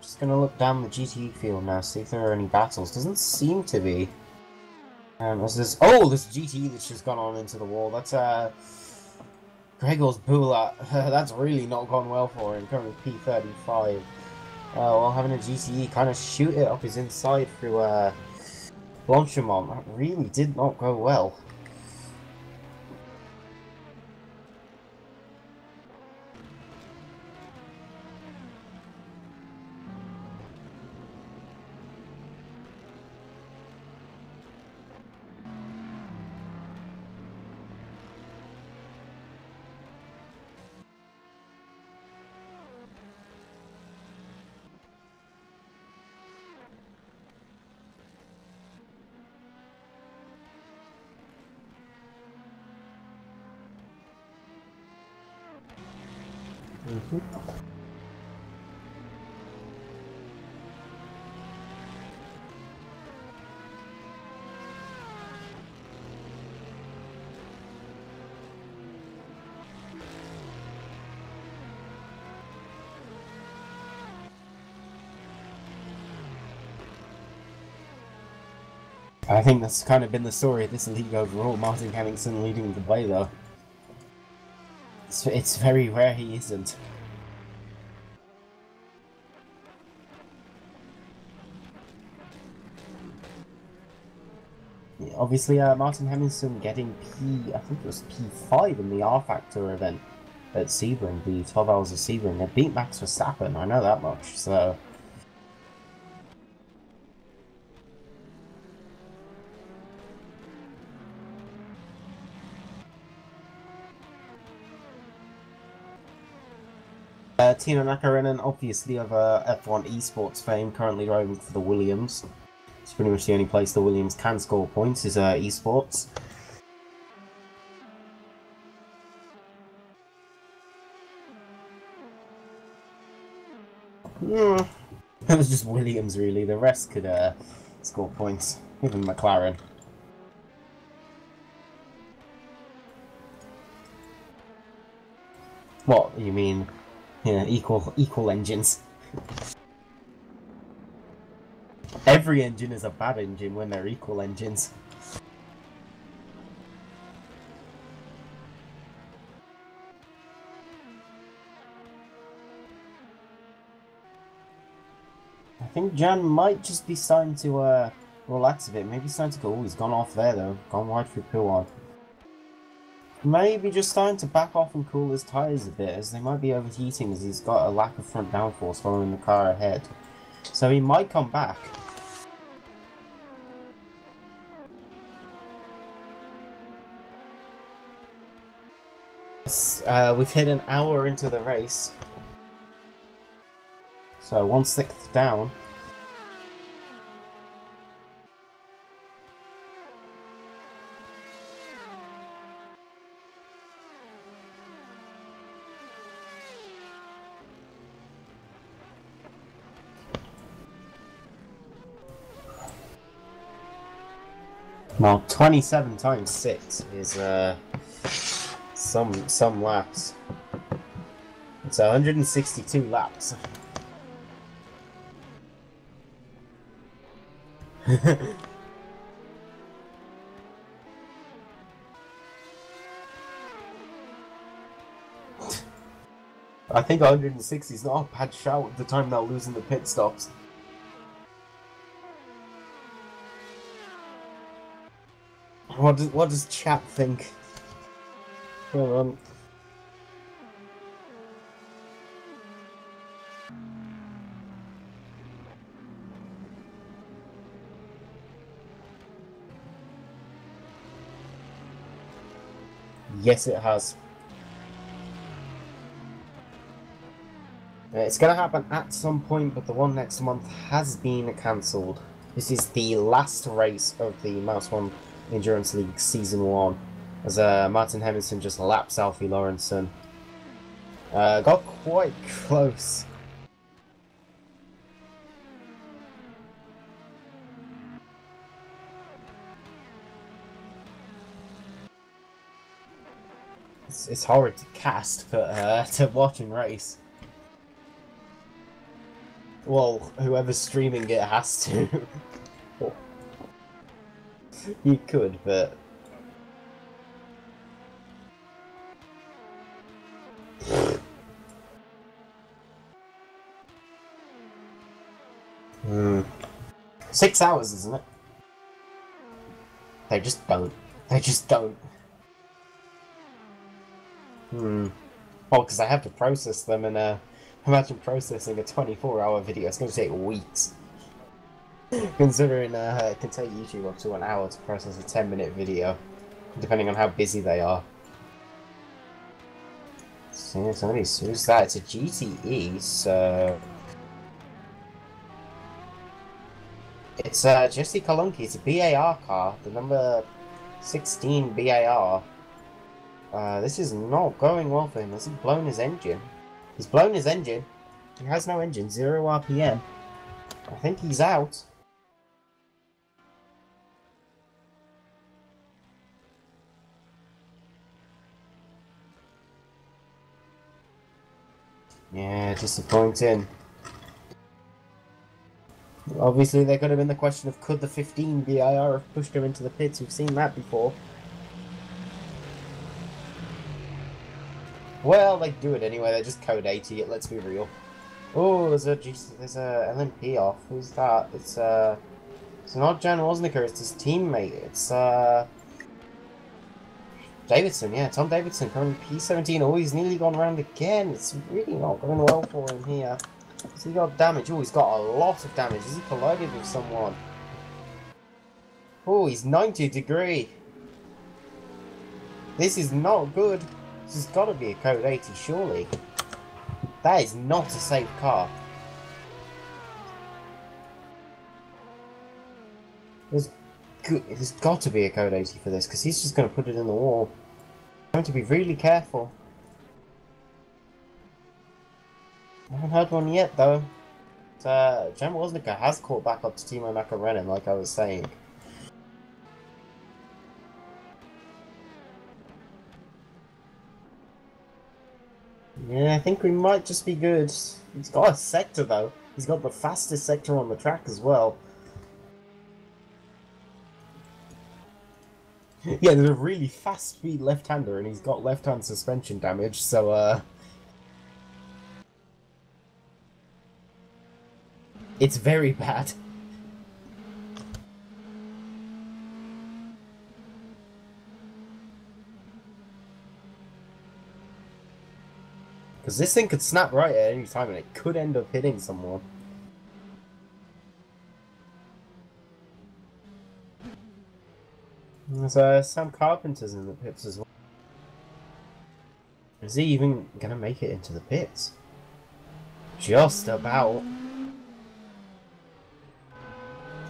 Just gonna look down the GTE field now, see if there are any battles. Doesn't seem to be. There's this GTE that's just gone on into the wall. That's Gregor's Bula. That's really not gone well for him. Currently P35. While having a GTE kind of shoot it up his inside through Blanchimont. That really did not go well. I think that's kind of been the story of this league overall. Martin Henningsen leading the way, though. It's very rare he isn't. Yeah, obviously, Martin Henningsen getting I think it was P5 in the Rfactor event at Sebring, the 12 Hours of Sebring. They beat Max Verstappen, I know that much, so... Tino Nakarinen, obviously of F1 esports fame, currently driving for the Williams. It's pretty much the only place the Williams can score points is esports. It was just Williams, really. The rest could score points, even McLaren. What, you mean? Yeah, equal engines. Every engine is a bad engine when they're equal engines. I think Jan might just be starting to relax a bit. Maybe starting to go, oh, he's gone off there though. Gone wide through P1. Maybe just starting to back off and cool his tyres a bit, as they might be overheating as he's got a lack of front downforce following the car ahead. So he might come back. We've hit an hour into the race. So 1/6 down. Well, 27 times 6 is some laps. It's 162 laps. I think 160 is not a bad shout at the time they're losing the pit stops. What does chat think? Hold on. Yes, it has. It's going to happen at some point, but the one next month has been cancelled. This is the last race of the Mouse 1 Endurance League Season 1, as Martin Hemmingsen just laps Alfie Lawrenson. Got quite close. It's horrid to cast, but to watch and race. Well, whoever's streaming it has to. You could, but... Hmm. 6 hours, isn't it? They just don't. They just don't. Hmm. Well, because I have to process them, and imagine processing a 24-hour video. It's going to take weeks. Considering it can take YouTube up to an hour to process a 10-minute video, depending on how busy they are. So who's that? It's a GTE, so... It's Jesse Kolonki. It's a BAR car, the number 16 BAR. This is not going well for him. Has he blown his engine? He's blown his engine. He has no engine, 0 RPM. I think he's out. Yeah, disappointing. Obviously, there could have been the question of could the 15 BIR have pushed him into the pits? We've seen that before. Well, they do it anyway. They just code 80 it. Let's be real. Oh, there's a LMP off. Who's that? It's not Jan Wozniaker. It's his teammate. It's Davidson. Yeah, Tom Davidson coming P17. Oh, he's nearly gone round again. It's really not going well for him here. So he got damage. Oh, he's got a lot of damage. Has he collided with someone? Oh, he's 90 degree. This is not good. This has got to be a code 80, surely. That is not a safe car. There's got to be a code 80 for this, because he's just going to put it in the wall. I'm going to be really careful. I haven't heard one yet, though. Jan Wozniaker has caught back up to Timo Mäkinen, like I was saying. Yeah, I think we might just be good. He's got a sector, though. He's got the fastest sector on the track as well. Yeah, there's a really fast speed left-hander, and he's got left-hand suspension damage, so, it's very bad. Because this thing could snap right at any time, and it could end up hitting someone. There's Sam Carpenter's in the pits as well. Is he even gonna make it into the pits? Just about.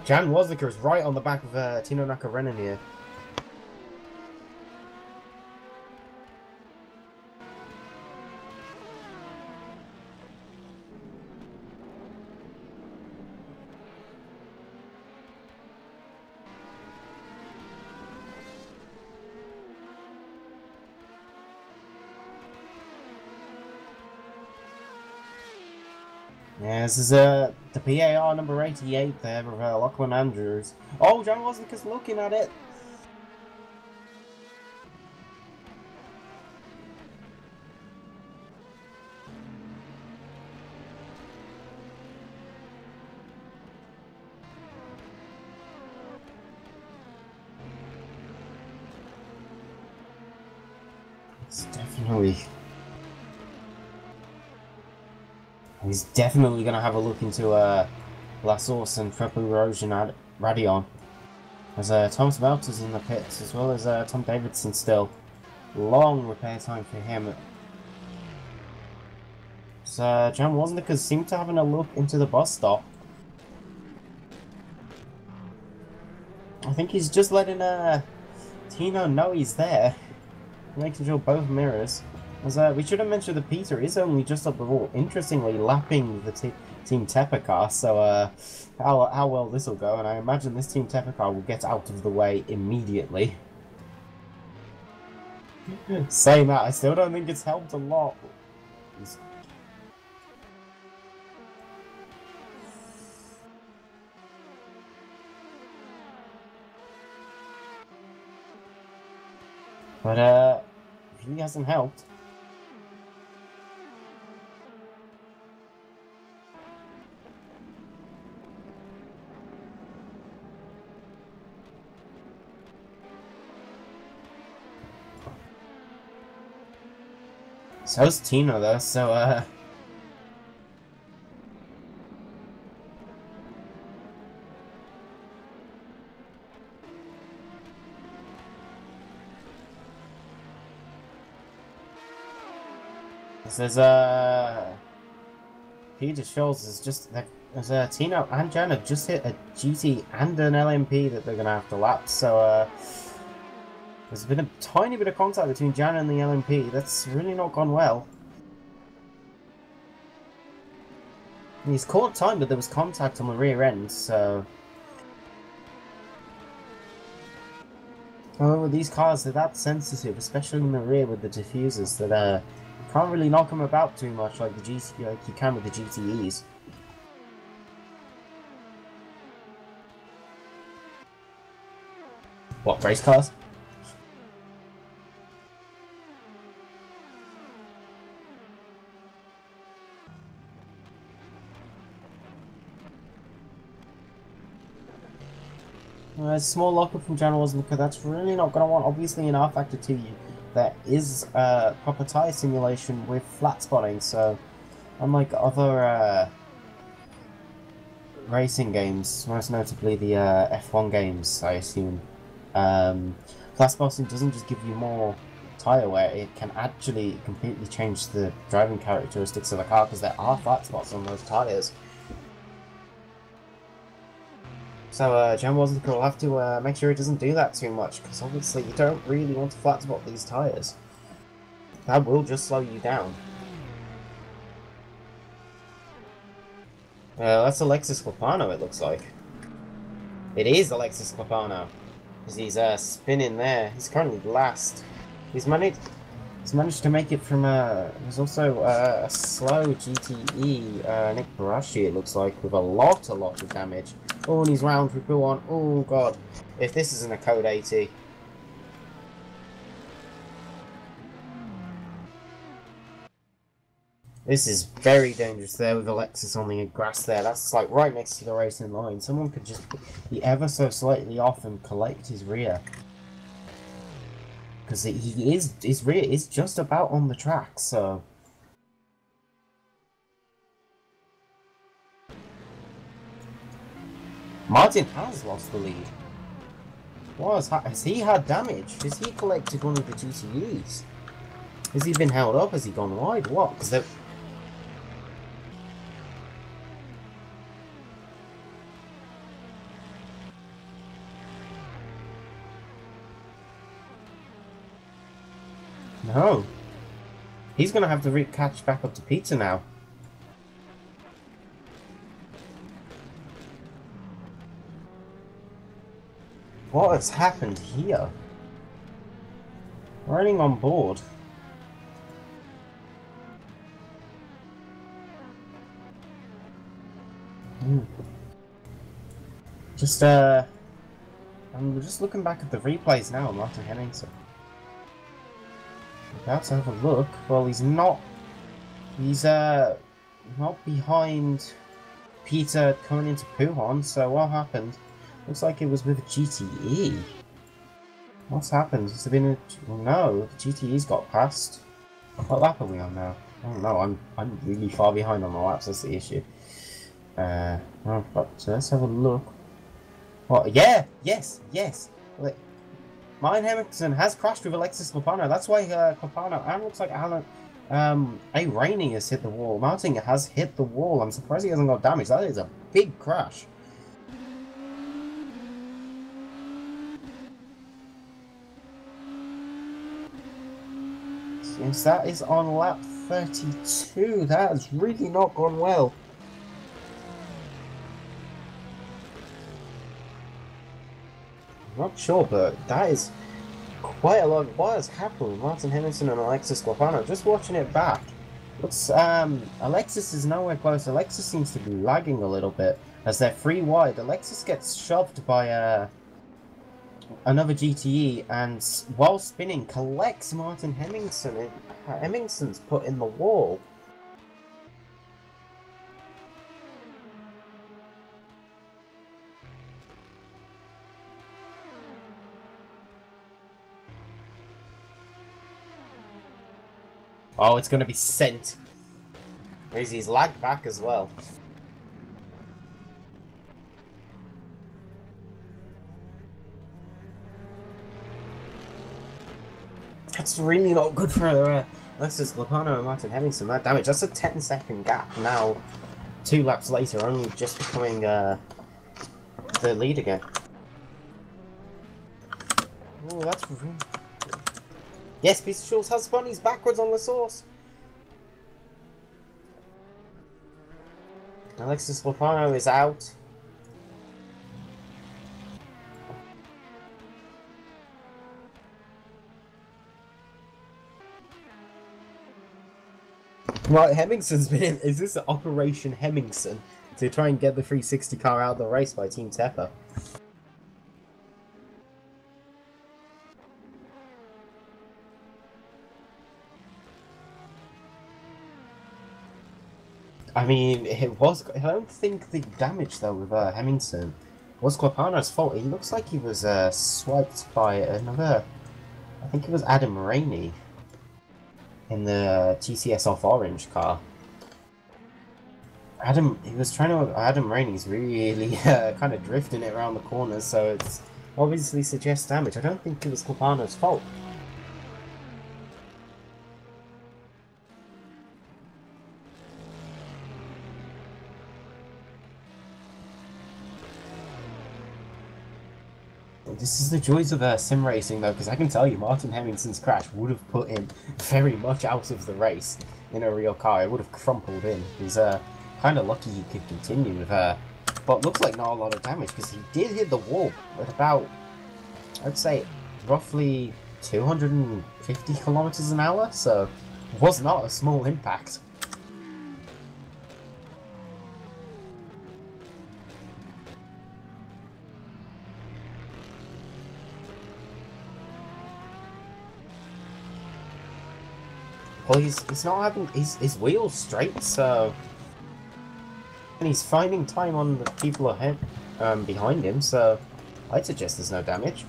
Jan Wozniaker is right on the back of Tino Mäkinen here. Yeah, this is the PAR number 88 there of Lachlan Andrews. Oh, John wasn't just looking at it. It's definitely... He's definitely going to have a look into La Source and Prepu Rojan Radion. As Thomas Melters in the pits, as well as Tom Davidson still. Long repair time for him. So John Wozniak seemed to having a look into the bus stop. I think he's just letting Tino know he's there. Making sure both mirrors. As we should have mentioned that Peter is only just up the wall, interestingly lapping the Team Tepper car, so how well this will go, and I imagine this Team Tepper car will get out of the way immediately. Saying that, I still don't think it's helped a lot. But it really hasn't helped. So's Tina though, so says Peter Schultz is just as Tino and Jan have just hit a GT and an LMP that they're gonna have to lap, so there's been a tiny bit of contact between Jan and the LMP. That's really not gone well. He's caught time, but there was contact on the rear end, so... However, these cars are that sensitive, especially in the rear with the diffusers, that you can't really knock them about too much like the like you can with the GTEs. What, race cars? A small lockup from Jan Wozniak, that's really not going to want. Obviously, in Rfactor 2, there is proper tyre simulation with flat spotting, so unlike other racing games, most notably the F1 games, I assume, flat spotting doesn't just give you more tyre wear, it can actually completely change the driving characteristics of the car because there are flat spots on those tyres. So Jan Wozniak will have to make sure he doesn't do that too much, because obviously you don't really want to flat spot these tyres. That will just slow you down. That's Alexis Clepano, it looks like. It is Alexis Clepano, because he's spinning there. He's currently last. He's managed to make it from there's also a slow GTE, Nick Barashi, it looks like, with a lot of damage. Oh, and he's round through P1. Oh god, if this isn't a code 80. This is very dangerous there with Alexis on the grass there. That's like right next to the racing line. Someone could just be ever so slightly off and collect his rear. Because his rear is just about on the track, so... Martin has lost the lead. Has he had damage? Has he collected one of the GTEs? Has he been held up? Has he gone wide? What? Because they're... No. He's going to have to catch back up to Peter now. What has happened here? Running on board. Mm. Just I'm just looking back at the replays now, Martin Henningsen. About to have a look. Well, he's not behind Peter coming into Puhon, so what happened? Looks like it was with GTE. What's happened? Has there been a... No, GTE's got past. What lap are we on now? I don't know, I'm really far behind on my laps, that's the issue. Well, but let's have a look. What? Yeah! Yes! Like, Martin Henningsen has crashed with Alexis Lopano. That's why Lopano, and looks like Alan, A. Rainey has hit the wall. Martin has hit the wall. I'm surprised he hasn't got damage. That is a big crash. Yes, that is on lap 32. That has really not gone well. I'm not sure, but that is quite a lot. What has happened with Martin Henderson and Alexis Guapano? Just watching it back, looks Alexis is nowhere close. Alexis seems to be lagging a little bit as they're 3 wide. Alexis gets shoved by another GTE, and while spinning collects Martin Henningsen. Henningsen's put in the wall. Oh, it's going to be sent. He's lagged back as well. That's really not good for Alexis Lopano and Martin Henningsen. That damage, that's a 10-second gap now. 2 laps later, only just becoming the lead again. Oh, that's really... Yes, Peter Schultz has spun. He's backwards on the source. Alexis Lopano is out. Right, Hemmingsen's been in. Is this Operation Hemmingsen to try and get the 360 car out of the race by Team Tepper? I mean, it was... I don't think the damage, though, with Hemmingsen was Quapano's fault. He looks like he was swiped by another... I think it was Adam Rainey in the TCS off orange car. Adam Rainey's really kind of drifting it around the corners, so it's obviously suggests damage. I don't think it was Quapano's fault. This is the joys of sim racing, though, because I can tell you, Martin Hemmingsen's crash would have put him very much out of the race in a real car. It would have crumpled in. He's kind of lucky he could continue with but looks like not a lot of damage, because he did hit the wall at about, I'd say, roughly 250 kilometers an hour, so it was not a small impact. Well, he's not having his wheels straight, so, and he's finding time on the people ahead, behind him. So, I'd suggest there's no damage.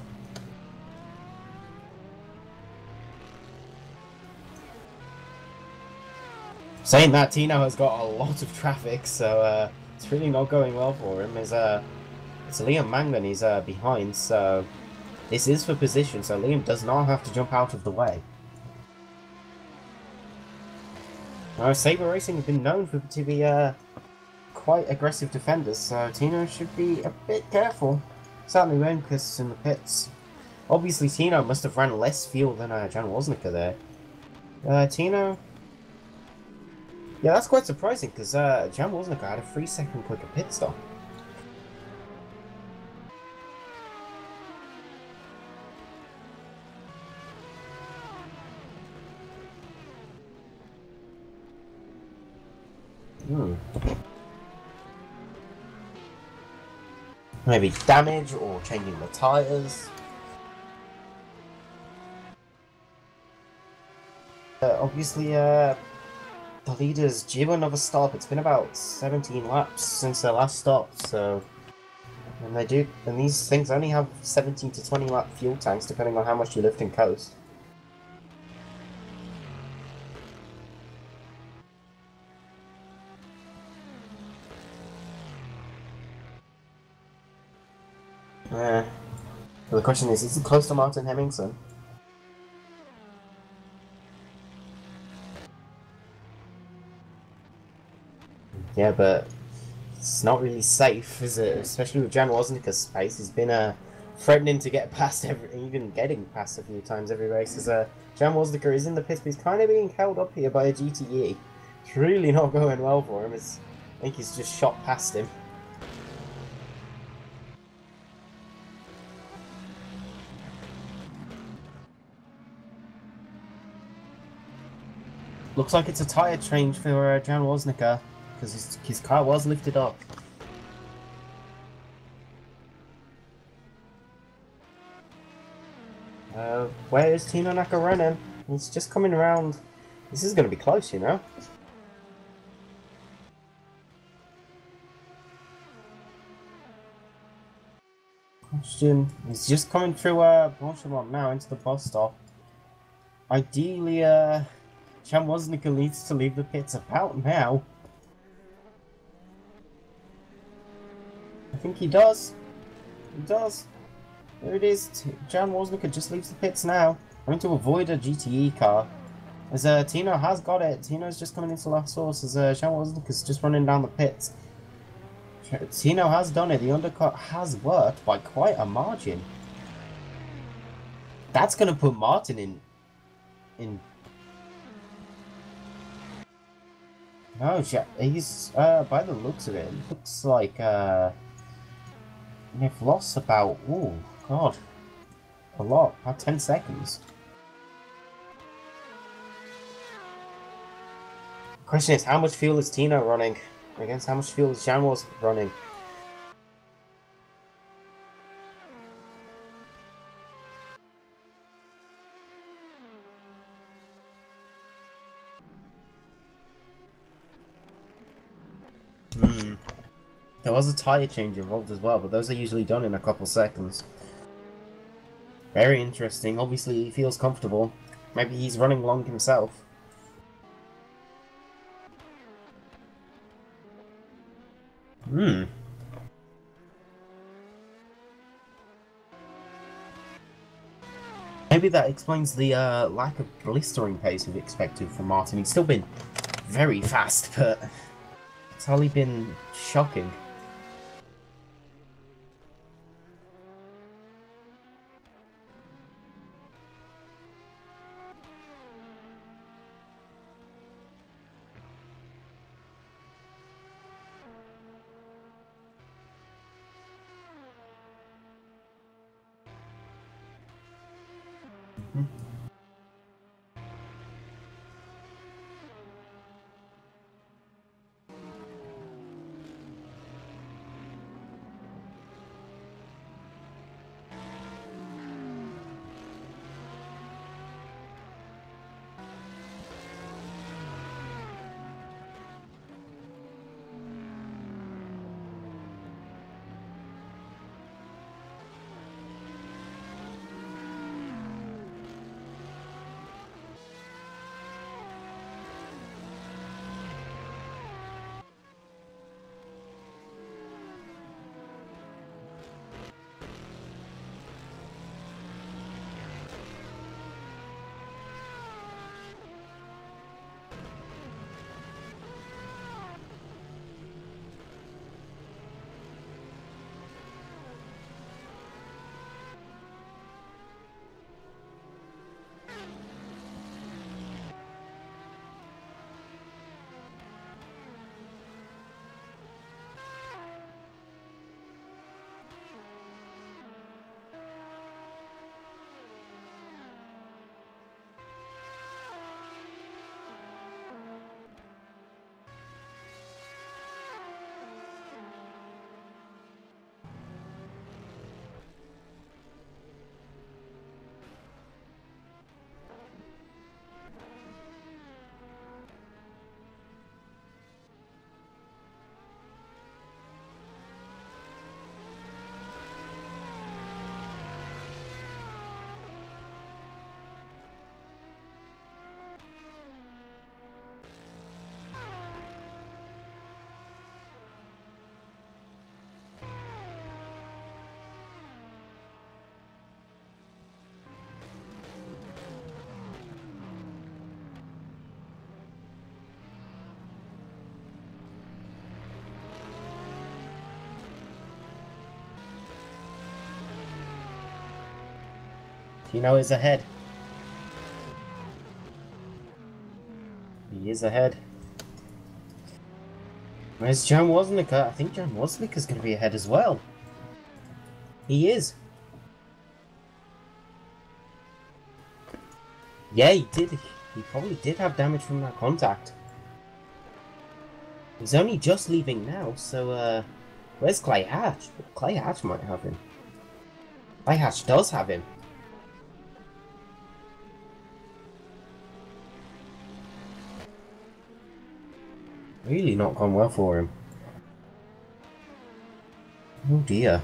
Saying that, Tino has got a lot of traffic, so it's really not going well for him. It's Liam Mangan. He's behind, so this is for position. So Liam does not have to jump out of the way. Sabre Racing has been known to be quite aggressive defenders, so Tino should be a bit careful. Certainly Rehnquist's in the pits. Obviously Tino must have ran less fuel than Jan Woznica there. Tino... Yeah, that's quite surprising, because Jan Woznica had a 3-second quicker pit stop. Maybe damage or changing the tyres. Obviously, the leader's due another stop. It's been about 17 laps since their last stop, so... And these things only have 17 to 20 lap fuel tanks, depending on how much you lift and coast. The question is it close to Martin Hemmingson? Yeah, but it's not really safe, is it? Especially with Jan Wozniac's pace. He's been threatening to get past even getting past a few times every race. As Jan Wozniak is in the pits, but he's kind of being held up here by a GTE. It's really not going well for him. I think he's just shot past him. Looks like it's a tyre change for Jan Wozniak, because his car was lifted up. Where is Tino Naka running? He's just coming around. This is going to be close, you know? Question. He's just coming through Blanchemont now into the bus stop. Ideally, Jan Wozniak needs to leave the pits about now. I think he does. He does. There it is. Jan Wozniak just leaves the pits now. Trying to avoid a GTE car. As Tino has got it. Tino's just coming into last source as Jan Wozniak is just running down the pits. Tino has done it. The undercut has worked by quite a margin. That's going to put Martin in... No, he's, by the looks of it, looks like, they've lost about, oh god, a lot, about 10 seconds. Question is, how much fuel is Tino running against how much fuel is Jan was running? There was a tyre change involved as well, but those are usually done in a couple seconds. Very interesting. Obviously, he feels comfortable. Maybe he's running long himself. Maybe that explains the lack of blistering pace we've expected from Martin. He's still been very fast, but it's only been shocking. You know he's ahead. He is ahead. Where's Jan Woznicka? I think Jan Woznicka's going to be ahead as well. He is. Yeah, he did. He probably did have damage from that contact. He's only just leaving now, so, where's Clay Hatch? Clay Hatch might have him. Clay Hatch does have him. Really not gone well for him. Oh dear.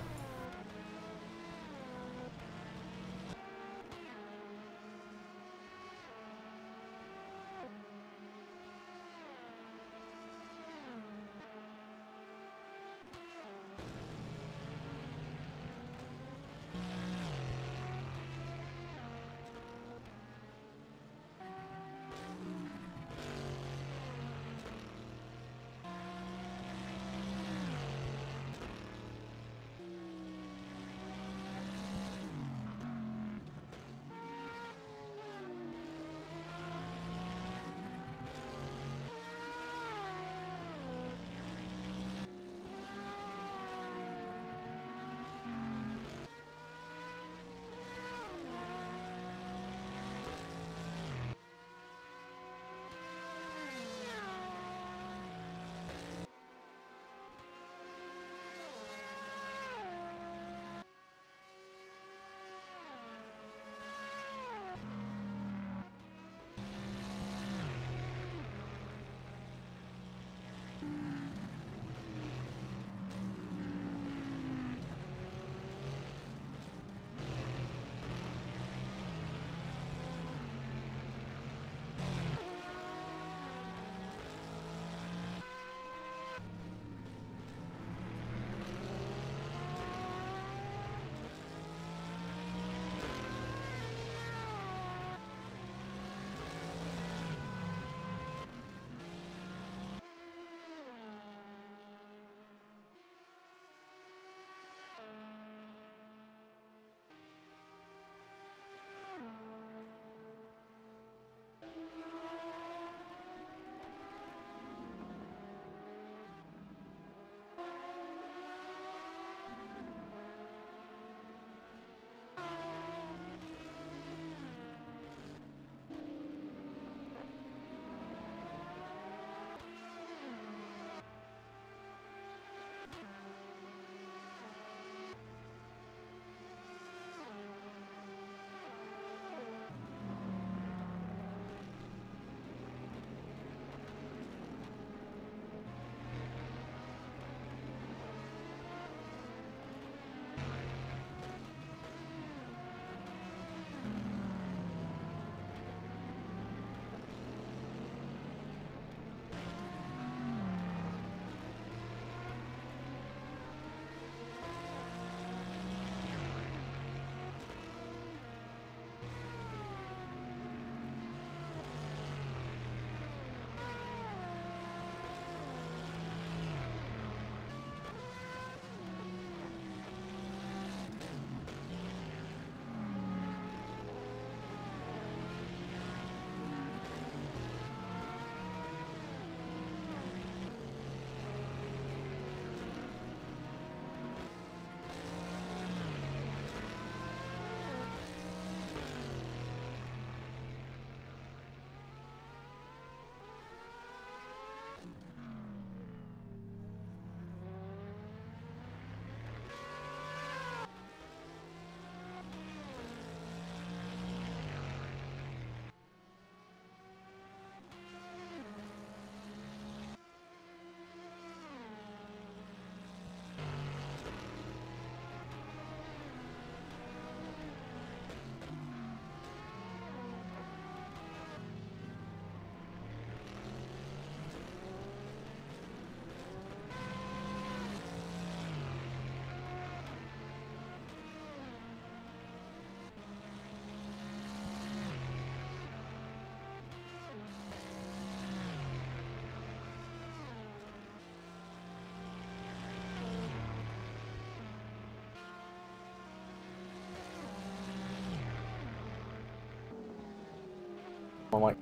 I'm like,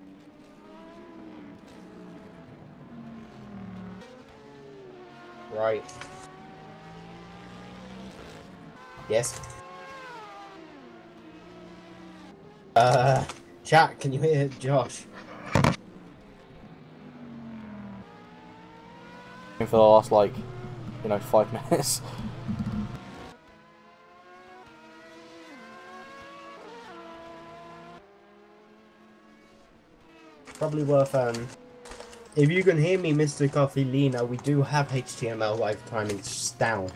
Right. Yes. Chat, can you hear Josh? for the last, like, you know, 5 minutes. Probably worth, if you can hear me, Mr. Coffee Lena, we do have HTML live timing just down.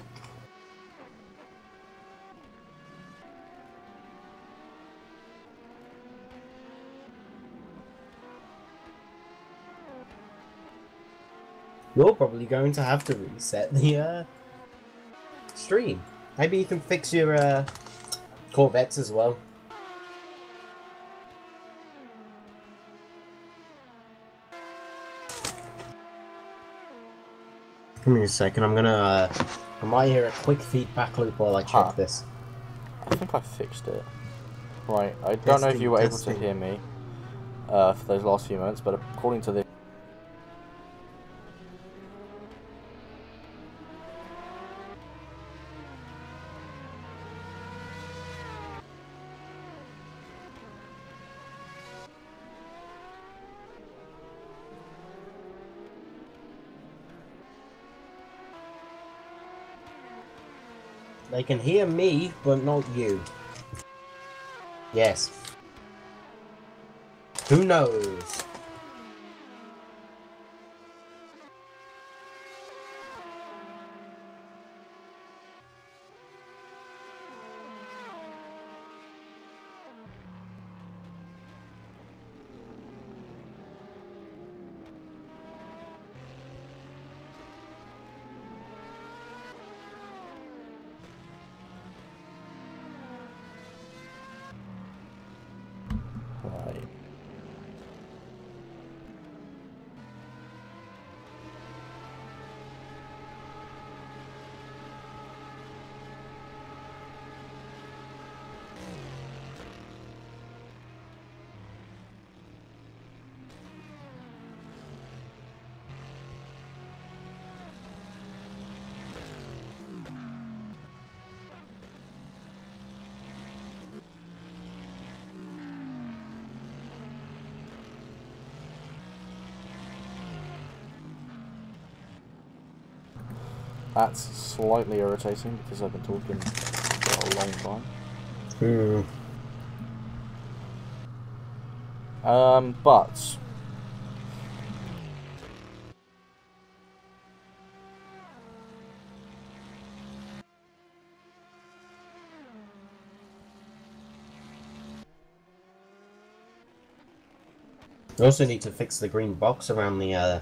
You're probably going to have to reset the stream. Maybe you can fix your Corvettes as well. Give me a second, I'm gonna I might hear a quick feedback loop while I check this. I think I fixed it. Right, I don't know if you were able to hear me for those last few moments, but according to this, They can hear me, but not you. Yes. Who knows? right. That's slightly irritating because I've been talking for a long time. But You also need to fix the green box around the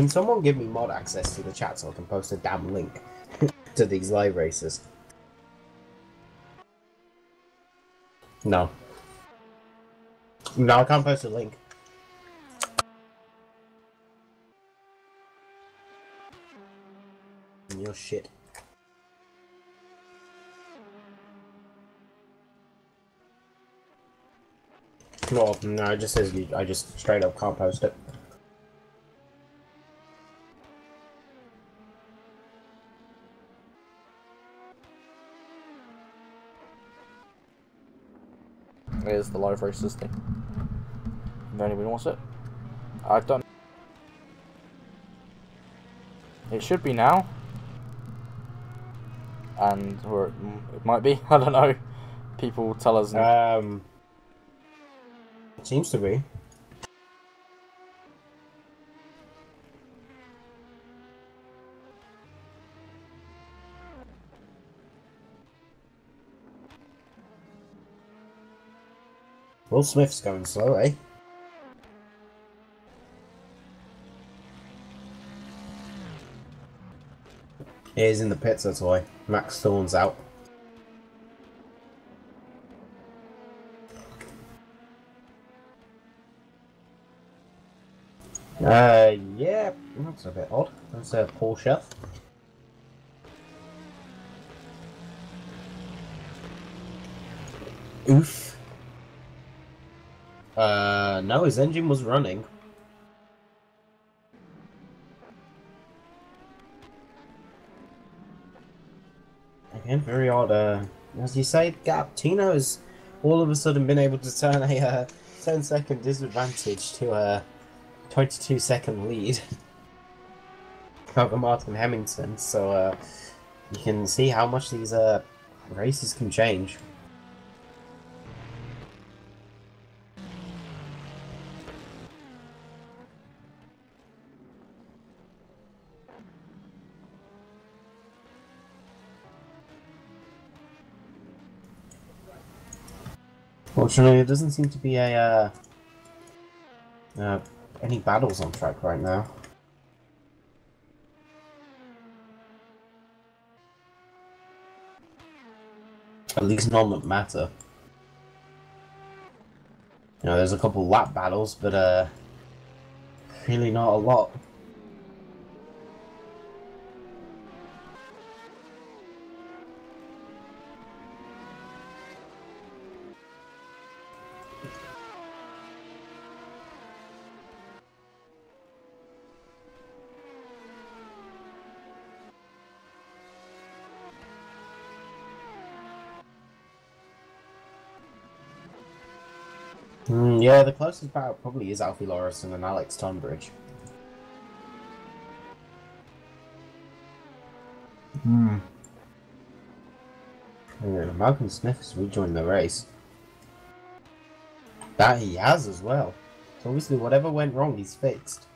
Can someone give me mod access to the chat so I can post a damn link to these live races? No. No, I can't post a link. Your shit. Well, no, it just says I just straight up can't post it. here's the live races thing. If anybody wants it, I don't. It should be now, or it might be. I don't know. People tell us. It seems to be. Will Smith's going slow, eh? Yeah, he's in the pits, that's why. Max Thorne's out. Yeah, that's a bit odd. That's a Porsche. Oof. No, his engine was running. Again, very odd. As you say, Gap Tino has all of a sudden been able to turn a 10-second disadvantage to a 22-second lead over Martin Hemmingson. So you can see how much these races can change. Fortunately, there doesn't seem to be any battles on track right now. At least none that matter. You know, there's a couple lap battles, but really not a lot. Yeah, the closest battle probably is Alfie Lawrison and Alex Tunbridge. Yeah, Malcolm Smith has rejoined the race. That he has as well. So obviously whatever went wrong, he's fixed.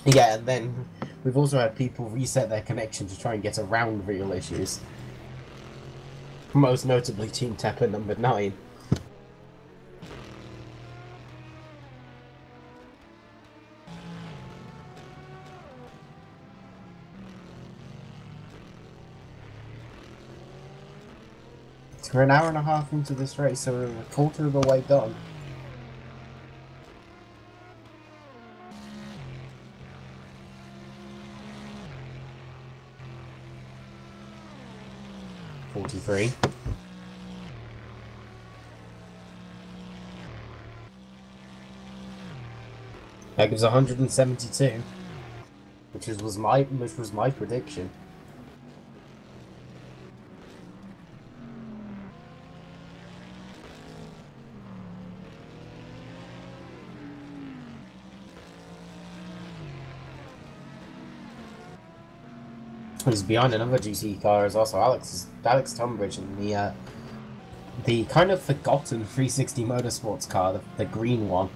Yeah, and then we've also had people reset their connection to try and get around real issues. Most notably Team Tepper number 9. So we're an hour and a half into this race, so we're a quarter of the way done. .43. That gives 172, which was my prediction. Who's behind another GT car is also Alex Tunbridge in the kind of forgotten 360 Motorsports car, the green one.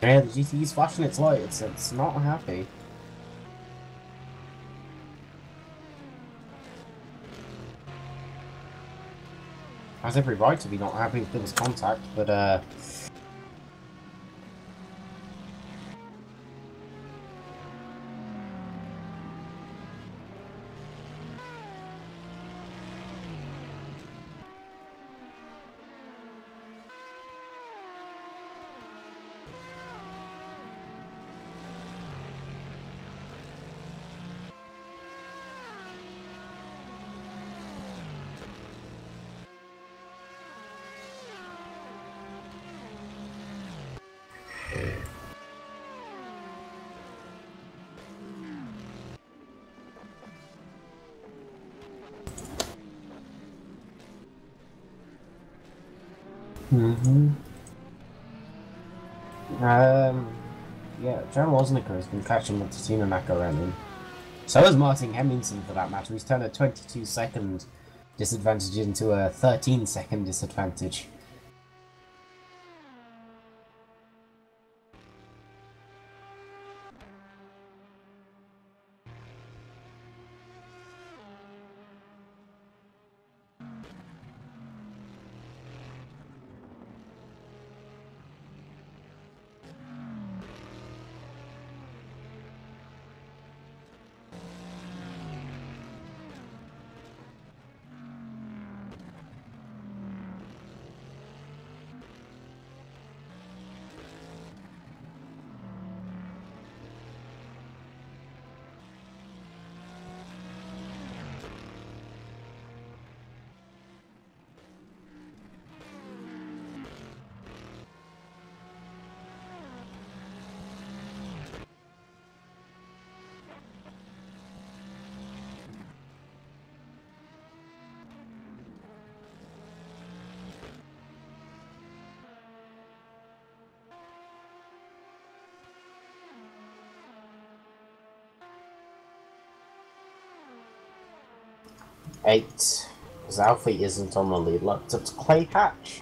Yeah, the GTE's flashing its lights. It's not happy. Has every right to be not happy if there was contact, but yeah, John Wozniaker has been catching up to Tina Nakarenen. So has Martin Hemmingson for that matter. He's turned a 22-second disadvantage into a 13-second disadvantage. 8. Because Alfie isn't on the lead. Look, it's up to Clay Hatch.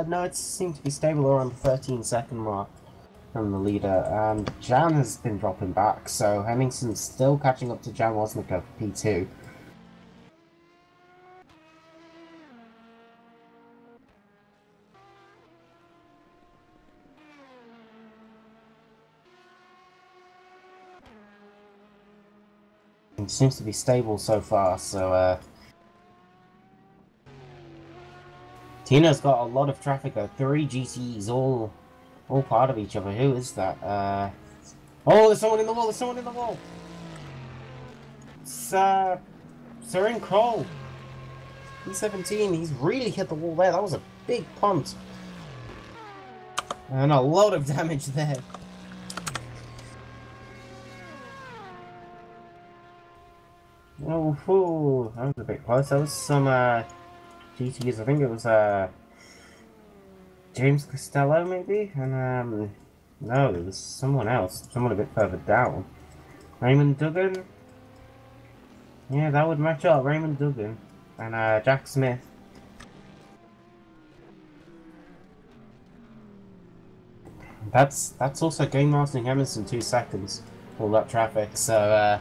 No, it seems to be stable around the 13-second mark from the leader. Jan has been dropping back, so Hemmingson's still catching up to Jan Woznica for P2. It seems to be stable so far, so Tina's got a lot of traffic though. 3 GTs, all part of each other. Who is that? Oh, there's someone in the wall, there's someone in the wall! It's, Seren Kroll. P17, he's really hit the wall there. That was a big punt. And a lot of damage there. Oh, that was a bit close. That was some, GTs. I think it was, James Costello, maybe? And, no, it was someone else. Someone a bit further down. Raymond Duggan? Yeah, that would match up. Raymond Duggan. And, Jack Smith. That's also game lasting Emerson 2 seconds. All that traffic, so,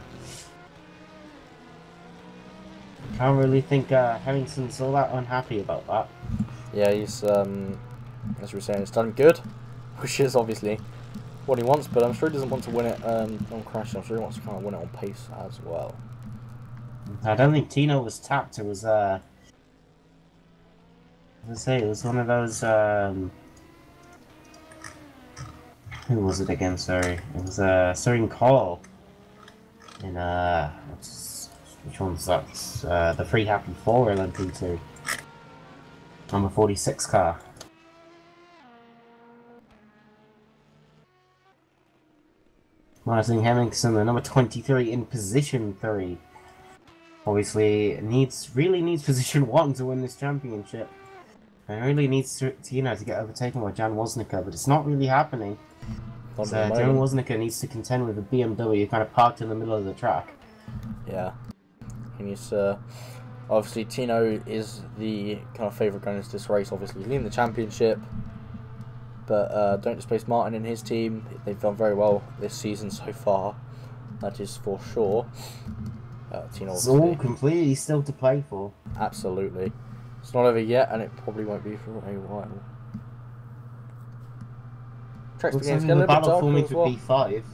can't really think, Hemmingson's all that unhappy about that. Yeah, he's, as you were saying, it's done good, which is obviously what he wants, but I'm sure he doesn't want to win it on crash. I'm sure he wants to kind of win it on pace as well. I don't think Tino was tapped. It was, it was one of those, who was it again, sorry? It was, Seren Kroll. In, which one's that? The Free Happy 4 LMP2. Number 46 car. Martin Hemmingson, the number 23 in position 3. Obviously, really needs position 1 to win this championship. And really needs Tino to get overtaken by Jan Woznica, but it's not really happening. So Jan Woznica needs to contend with a BMW kind of parked in the middle of the track. Yeah. He needs to... Obviously, Tino is the kind of favourite going into this race. Obviously, leading the championship. But don't displace Martin and his team. They've done very well this season so far. That is for sure. Tino, it's all completely still to play for. Absolutely. It's not over yet, and it probably won't be for a while. Track's beginning to get a little bit darker forming as for well. P5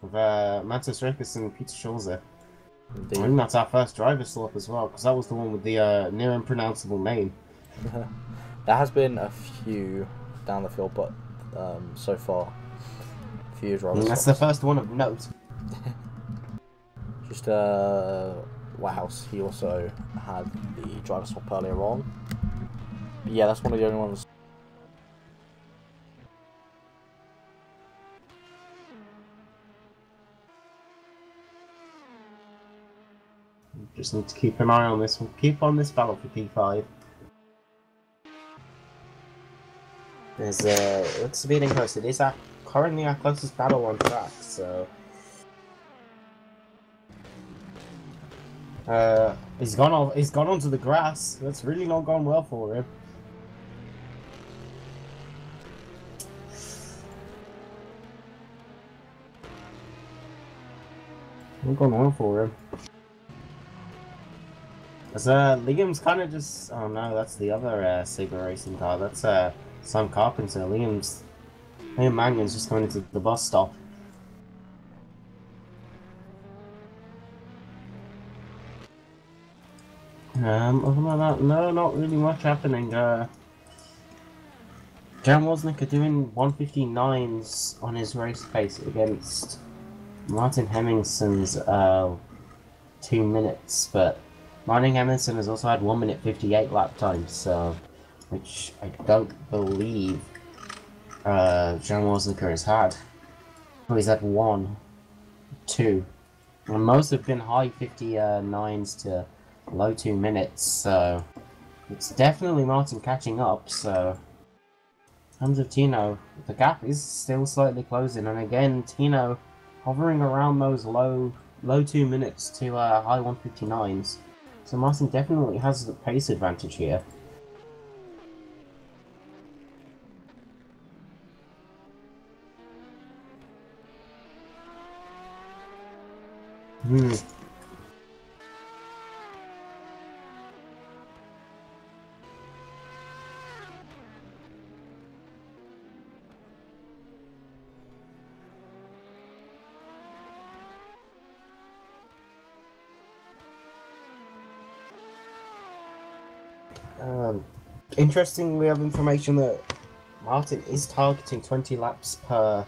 with Matas Rekus and Peter Schulze. Indeed. I think that's our first driver swap as well, because that was the one with the near unpronounceable name. There has been a few down the field, but so far, a few driver swaps. That's the first one of note. Just Warehouse, he also had the driver swap earlier on. But yeah, that's one of the only ones. Just need to keep an eye on this one. Keep on this battle for P5. There's it looks to be close. It is currently our closest battle on track, so he's gone onto the grass. That's really not gone well for him. Not gone well for him. As Liam's kind of just. Oh no, that's the other Saber racing car. That's Sam Carpenter. Liam Magnon's just coming into the bus stop. Other than that, no, not really much happening. Jan Wozniak are doing 1:59s on his race pace against Martin Hemmingson's 2 minutes, but Martin Hemmingson has also had 1:58 lap times, so which I don't believe Jan Wozniak has had. Oh, he's had 1, 2, and most have been high 59s to low 2 minutes, so it's definitely Martin catching up. So in terms of Tino, the gap is still slightly closing, and again Tino hovering around those low 2 minutes to high 1:59s. So Martin definitely has the pace advantage here. Interesting, we have information that Martin is targeting 20 laps per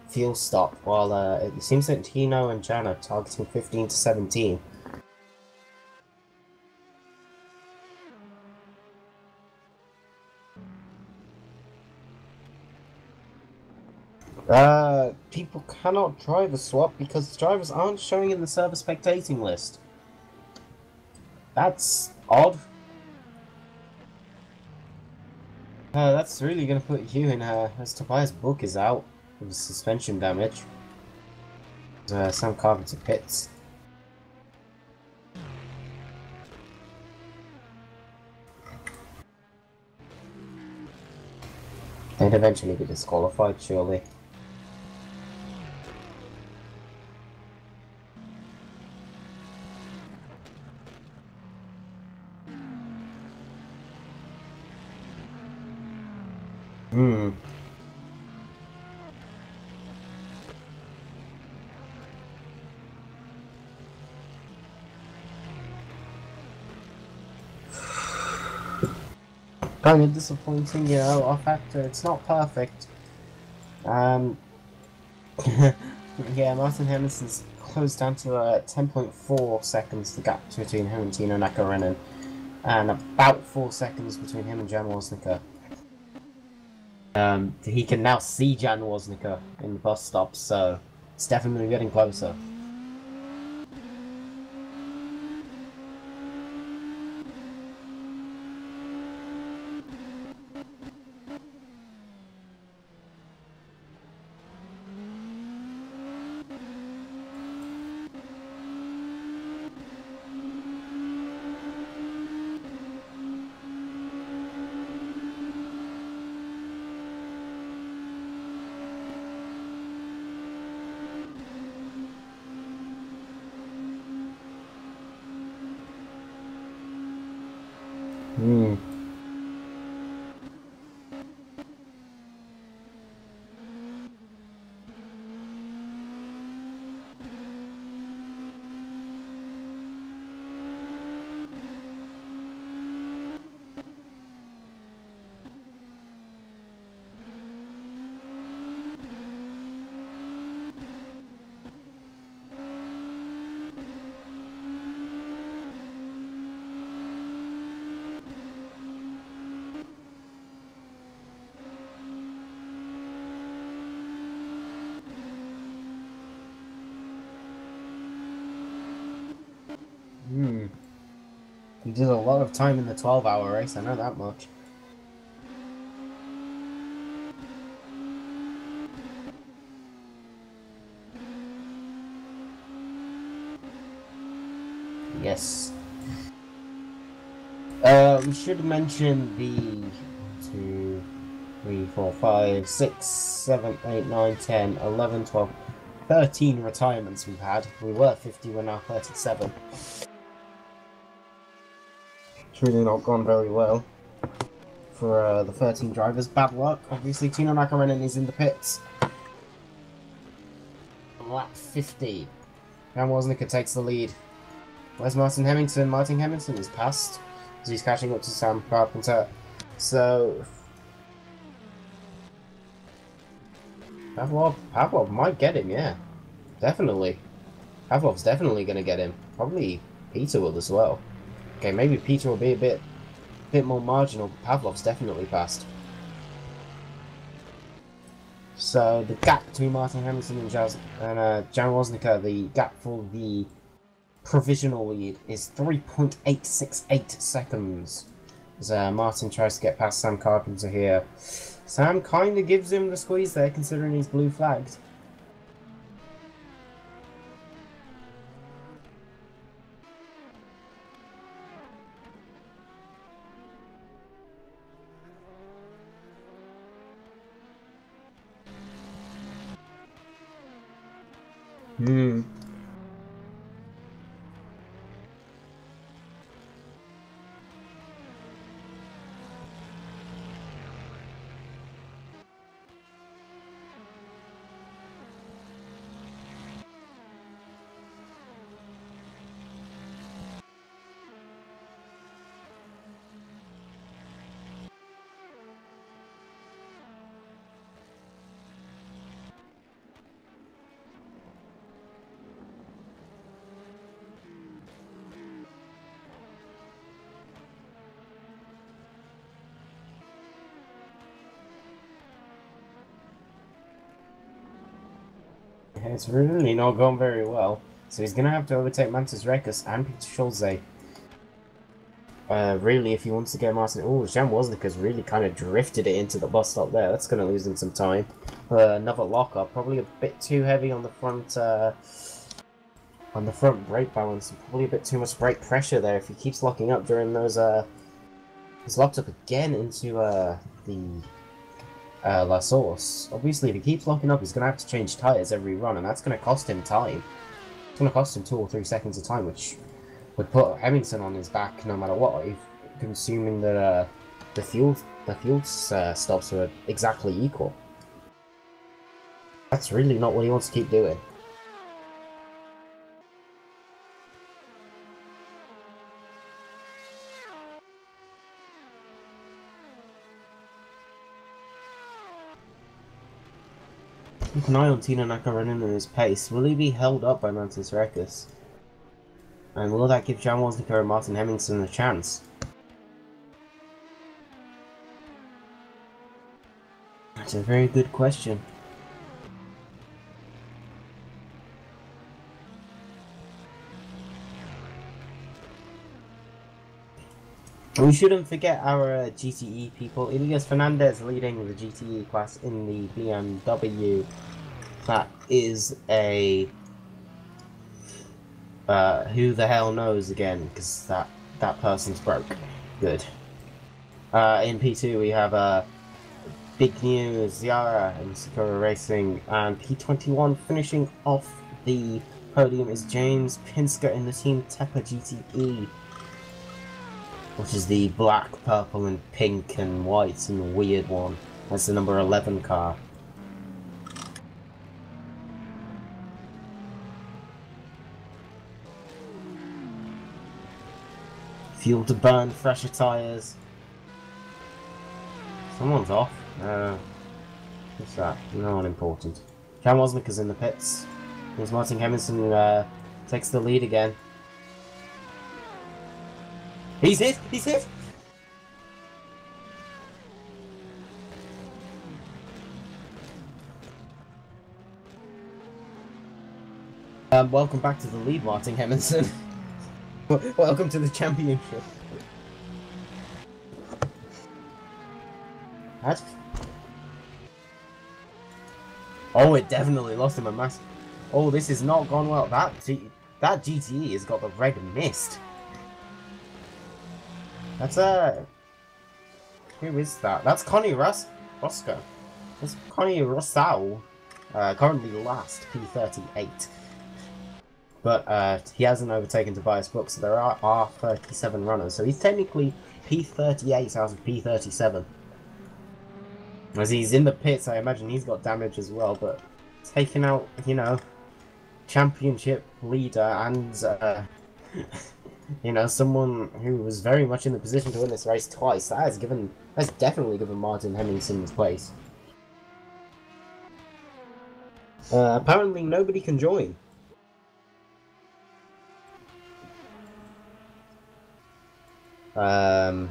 fuel stop, while it seems that Tino and Jan are targeting 15 to 17. People cannot drive a swap because the drivers aren't showing in the server spectating list. That's odd. That's really going to put you in, as Tobias Book is out with suspension damage. Sam Carpenter pits. They'd eventually be disqualified, surely. Kind of disappointing, you know, Rfactor. It's not perfect. Yeah, Martin Henderson's closed down to 10.4 seconds, the gap between him and Tino Nakarinen, and about 4 seconds between him and Jan Wozniak. He can now see Jan Wozniak in the bus stop, so it's definitely getting closer. He did a lot of time in the 12-hour race, I know that much. Yes. We should mention the 2, 3, 4, 5, 6, 7, 8, 9, 10, 11, 12, 13 retirements we've had. We were 50, we're now 37. It's really not gone very well for the 13 drivers. Bad luck. Obviously, Tino Nakarinen is in the pits. Lap 50. Jan Woznica takes the lead. Where's Martin Hemmingson? Martin Hemmingson is passed as he's catching up to Sam Carpenter. So Pavlov might get him, yeah. Definitely. Pavlov's definitely gonna get him. Probably Peter will as well. Okay, maybe Peter will be a bit more marginal, but Pavlov's definitely passed. So the gap between Martin Hemmingson and Jan Woznica, the gap for the provisional lead is 3.868 seconds. As Martin tries to get past Sam Carpenter here. Sam kind of gives him the squeeze there, considering he's blue flagged. It's really not going very well. So he's going to have to overtake Mantis Rekus and Peter Schulze. Really, if he wants to get Martin... Oh, Jan Woznia's really kind of drifted it into the bus stop there. That's going to lose him some time. Another lockup. Probably a bit too heavy on the front brake balance. Probably a bit too much brake pressure there. If he keeps locking up during those... He's locked up again into the... La Source. Obviously, if he keeps locking up, he's going to have to change tyres every run, and that's going to cost him time. It's going to cost him 2 or 3 seconds of time, which would put Hemmingson on his back no matter what, if, consuming that the fuel stops are exactly equal. That's really not what he wants to keep doing. Keep an eye on Tino Nakarinen and his pace. Will he be held up by Mantis Rekus? And will that give Jan Woznica and Martin Hemmingson a chance? That's a very good question. We shouldn't forget our GTE people. Elias Fernandez leading the GTE class in the BMW. That is a... who the hell knows again, because that person's broke. Good. In P2 we have Big News, Ziara and Sakura Racing, and P21 finishing off the podium is James Pinsker in the Team Tepper GTE. Which is the black, purple, and pink, and white, and weird one. That's the number 11 car. Fuel to burn, fresher tyres. Someone's off. What's that? No one important. Jan Woznia's in the pits. Here's Martin Hemmingson takes the lead again. He's hit! He's hit! Welcome back to the lead, Martin Hemmingson. Welcome to the championship. That's... Oh, it definitely lost him a mass. Oh, this has not gone well. That GTE has got the red mist. That's who is that? That's Connie Roscoe. That's Connie Rossau. Currently last, P38. But he hasn't overtaken Tobias Book, so there are 37 runners. So he's technically P38 out of P37. As he's in the pits, I imagine he's got damage as well, but taking out, you know, championship leader and, you know, someone who was very much in the position to win this race twice, that's definitely given Martin Hemmingson his place. Apparently nobody can join. Well,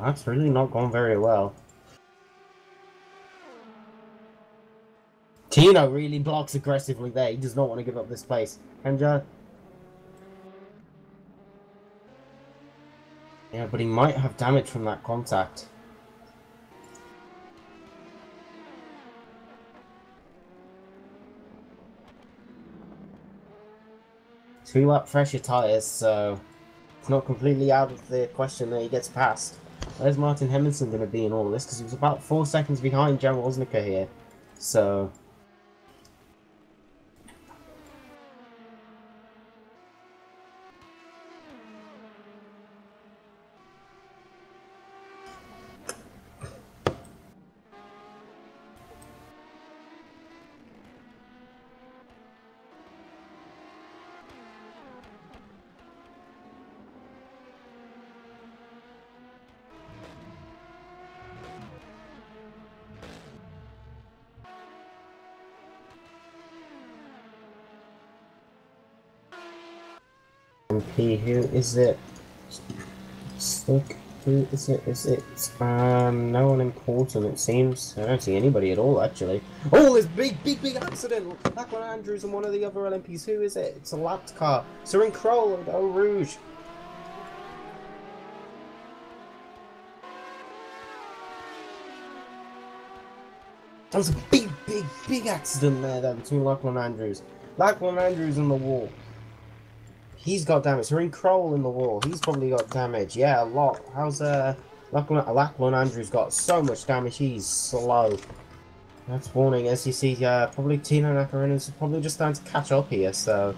that's really not gone very well. Tino really blocks aggressively there. He does not want to give up this place. Kenja. Yeah, but he might have damage from that contact. Two-lap fresher tyres, so it's not completely out of the question that he gets past. Where's Martin Hemmingson going to be in all of this? Because he was about 4 seconds behind Jan Woznica here. So... MP, who is it? Stick, who is it? Is it no one important it seems. I don't see anybody at all actually. Oh, this big accident! Lachlan Andrews and one of the other LMPs. Who is it? It's a lapped car. Soren Kroll and Eau Rouge. That was a big accident there between Lachlan Andrews. Lachlan Andrews in the wall. He's got damage. Soren Kroll in the wall. He's probably got damage. Yeah, a lot. How's Lachlan Andrews got so much damage? He's slow. That's warning. As you see, probably Tino Nakarinen is probably just starting to catch up here. So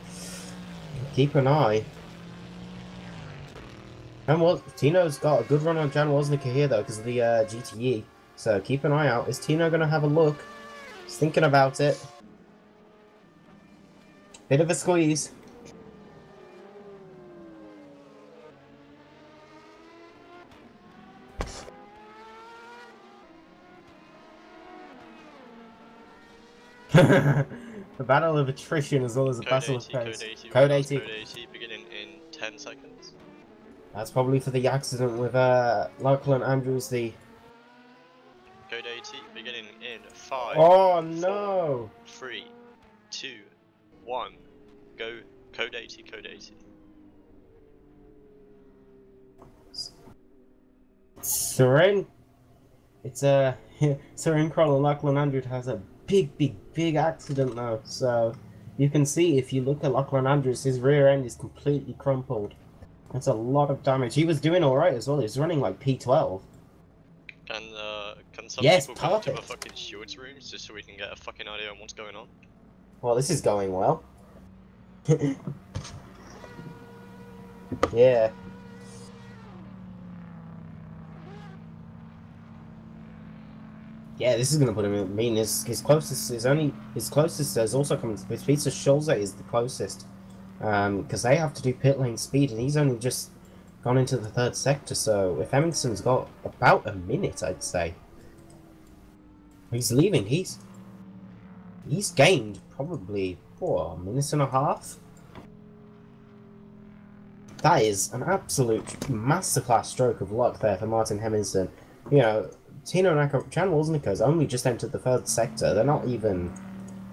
keep an eye. And Tino's got a good run on Jan Woznica here though because of the GTE. So keep an eye out. Is Tino gonna have a look? He's thinking about it. Bit of a squeeze. The battle of attrition as well as the battle of pace. Code 80. Code 80 beginning in 10 seconds. That's probably for the accident with Lachlan Andrews. The Code 80 beginning in 5. Oh no! 4, 3, 2, 1. Go. Code 80. Code 80. Soren. It's Soren Kroll and Lachlan Andrews has a big accident now, so you can see if you look at Lachlan Andrews, his rear end is completely crumpled. That's a lot of damage. He was doing alright as well, he was running like P12. Can some Yes, people go to the perfect. fucking stewards rooms just so we can get a fucking idea on what's going on? Well, this is going well. Yeah. Yeah, this is gonna put him in. I mean, his closest is also coming. His Peter Schulze is the closest, because they have to do pit lane speed, and he's only just gone into the third sector. So if Emmington's got about a minute, I'd say. He's leaving. He's gained probably a minute and a half. That is an absolute masterclass stroke of luck there for Martin Hemmingson. You know. Tino Nakarinen, Jan Woznica's only just entered the third sector. They're not even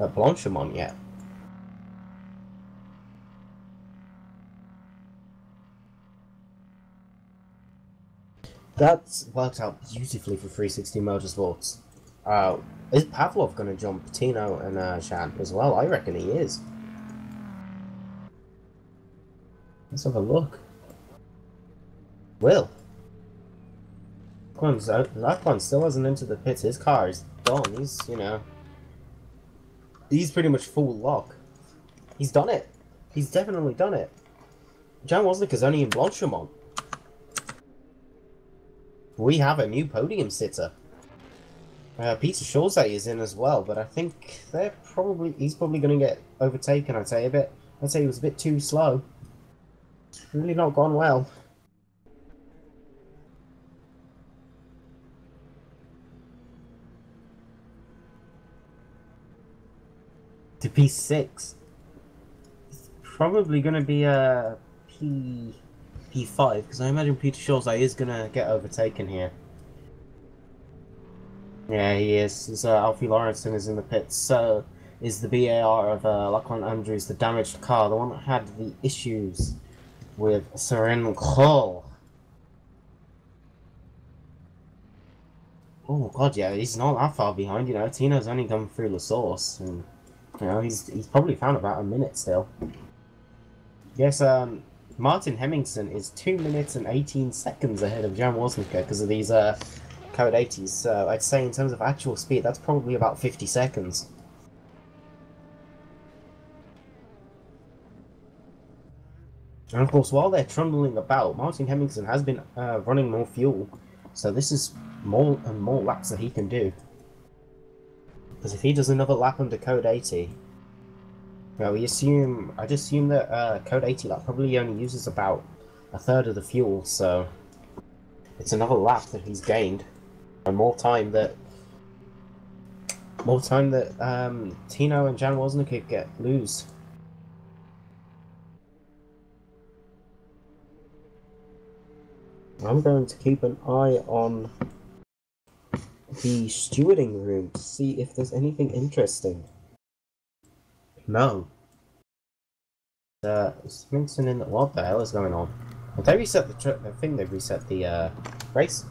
at Blanchimont yet. That's worked out beautifully for 360 Motorsports. Is Pavlov going to jump Tino and Jan as well? I reckon he is. Let's have a look. Will. Lachlan still hasn't entered the pits. His car is done. He's pretty much full lock. He's done it. He's definitely done it. Jan Wozniak is only in Blanchimont. We have a new podium sitter. Peter Schulze is in as well, but I think he's probably going to get overtaken. I'd say he was a bit too slow. It's really not gone well. To P6. It's probably going to be a P5, because I imagine Peter Schulze is going to get overtaken here. Yeah, he is. Alfie Lawrenson is in the pits. So is the BAR of Lachlan Andrews, the damaged car, the one that had the issues with Seren Kroll. Oh god, yeah, he's not that far behind. Tino's only gone through La Source, and he's probably found about a minute still. Yes, Martin Hemmingson is 2 minutes and 18 seconds ahead of Jan Wozniak because of these Code 80s. So I'd say in terms of actual speed, that's probably about 50 seconds. And of course, while they're trundling about, Martin Hemmingson has been running more fuel, so this is more and more laps that he can do. Because if he does another lap under Code 80, well, I'd assume that Code 80 lap probably only uses about a third of the fuel, so it's another lap that he's gained, and more time that Tino and Jan Wozniak could lose. I'm going to keep an eye on the stewarding room to see if there's anything interesting. No. Smithson in the... What the hell is going on? Have they reset the I think they've reset the race.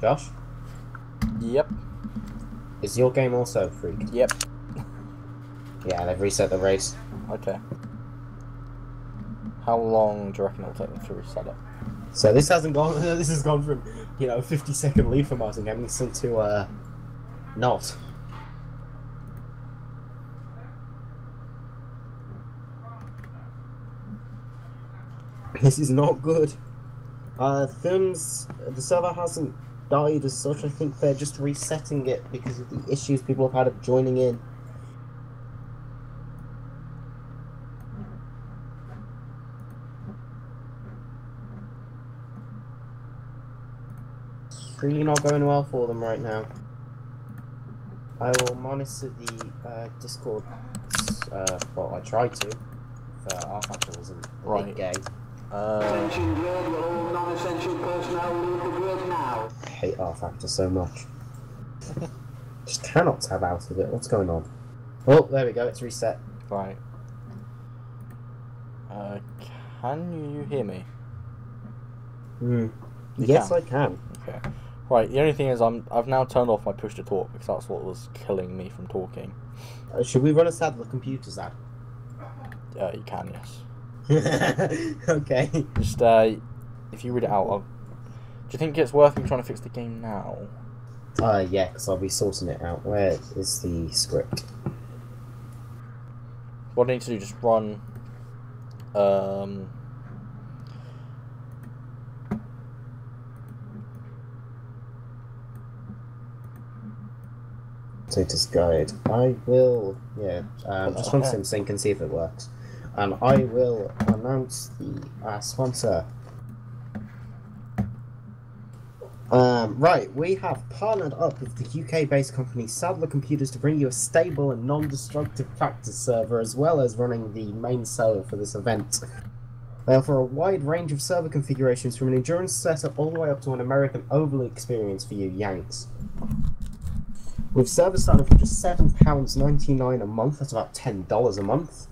Josh? Yep. Is your game also freaked? Yep. Yeah, they've reset the race. Okay. How long do you reckon it'll take them to reset it? So this hasn't gone. This has gone from 50-second lead for Martin Hemmingson to not. This is not good. The server hasn't died as such. I think they're just resetting it because of the issues people have had of joining in. It's really not going well for them right now. I will monitor the Discord. Well, I tried to. If Rfactor wasn't the big gay. Attention grid, will all non-essential personnel leave the grid now? I hate Rfactor so much. Just cannot tab out of it. What's going on? Oh, there we go. It's reset. Right. Can you hear me? Yes, I can. Okay. Right. The only thing is, I've now turned off my push to talk because that's what was killing me from talking. Should we run a Sadler Computers ad? You can, yes. Okay. Just if you read it out, do you think it's worth me trying to fix the game now? Yeah, because I'll be sorting it out. Where is the script? What I need to do, just run Status guide. I will, just run SimSync and see if it works. And I will announce the sponsor. Right, we have partnered up with the UK-based company Sadler Computers to bring you a stable and non-destructive practice server, as well as running the main server for this event. They offer a wide range of server configurations, from an endurance setup all the way up to an American Oval experience for you Yanks. With servers starting from just £7.99 a month, that's about $10 a month.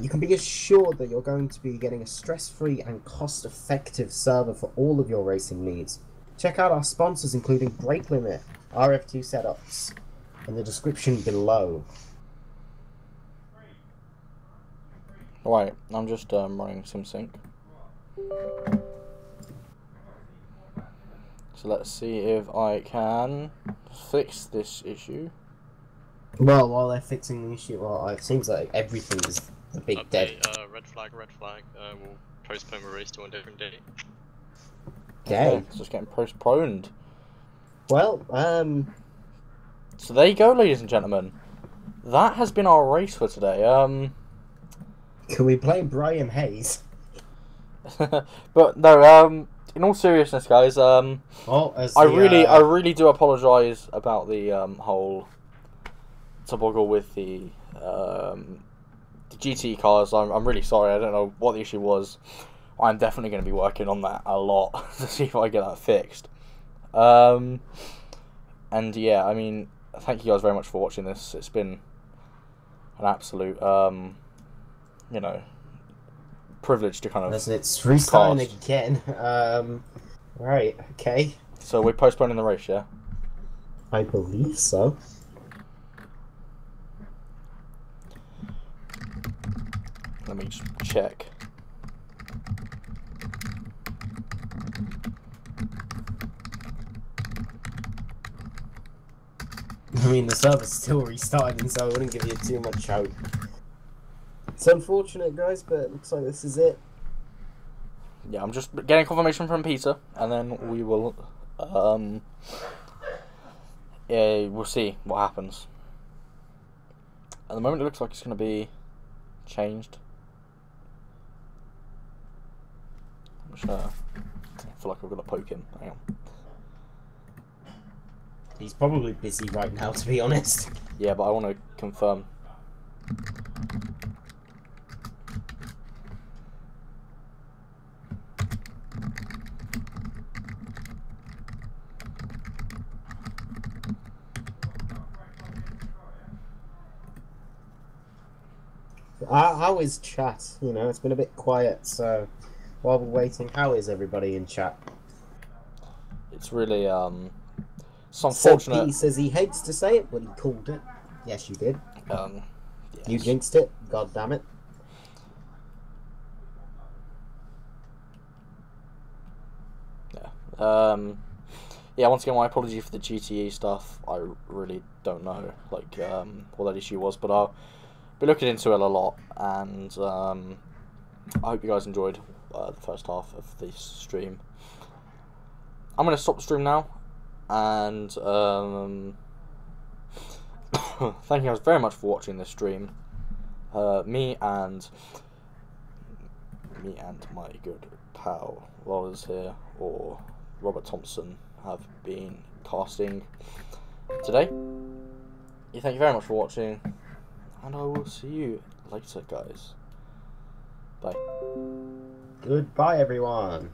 You can be assured that you're going to be getting a stress-free and cost-effective server for all of your racing needs. Check out our sponsors, including Brake Limit, RF2 setups, in the description below. Right, I'm just running SimSync. So let's see if I can fix this issue. Well, while they're fixing the issue, well, it seems like everything is the big dead. Red flag, red flag. We'll postpone the race to a different date. Okay. It's just getting postponed. Well, So there you go, ladies and gentlemen. That has been our race for today. can we blame Brian Hayes? But no, in all seriousness, guys, I really do apologise about the whole toboggle with the GT cars. I'm really sorry. I don't know what the issue was. I'm definitely going to be working on that a lot to see if I get that fixed. And yeah, I mean, thank you guys very much for watching this. It's been an absolute, you know, privilege to kind of. It's restarting again. Right. Okay. So we're postponing the race, yeah? I believe so. Let me just check. I mean, the server's still restarting, so I wouldn't give you too much hope. It's unfortunate, guys, but it looks like this is it. Yeah, I'm just getting confirmation from Peter, and then we will, yeah, we'll see what happens. At the moment, it looks like it's going to be changed. I'm just gonna, I feel like I've got to poke him. Hang on. He's probably busy right now, to be honest. Yeah, but I want to confirm. How is chat? You know, it's been a bit quiet, so while we're waiting, how is everybody in chat? It's really, it's unfortunate. He says he hates to say it, but he called it. Yes, you did. Yes. You jinxed it. God damn it. Yeah. Yeah, once again, my apology for the GTE stuff. I really don't know, like, what that issue was, but I'll be looking into it a lot, and I hope you guys enjoyed the first half of this stream. I'm going to stop the stream now, and thank you guys very much for watching this stream. Me and my good pal Rollers here, or Robert Thompson, have been casting today. Yeah, thank you very much for watching, and I will see you later, guys. Bye. Goodbye, everyone.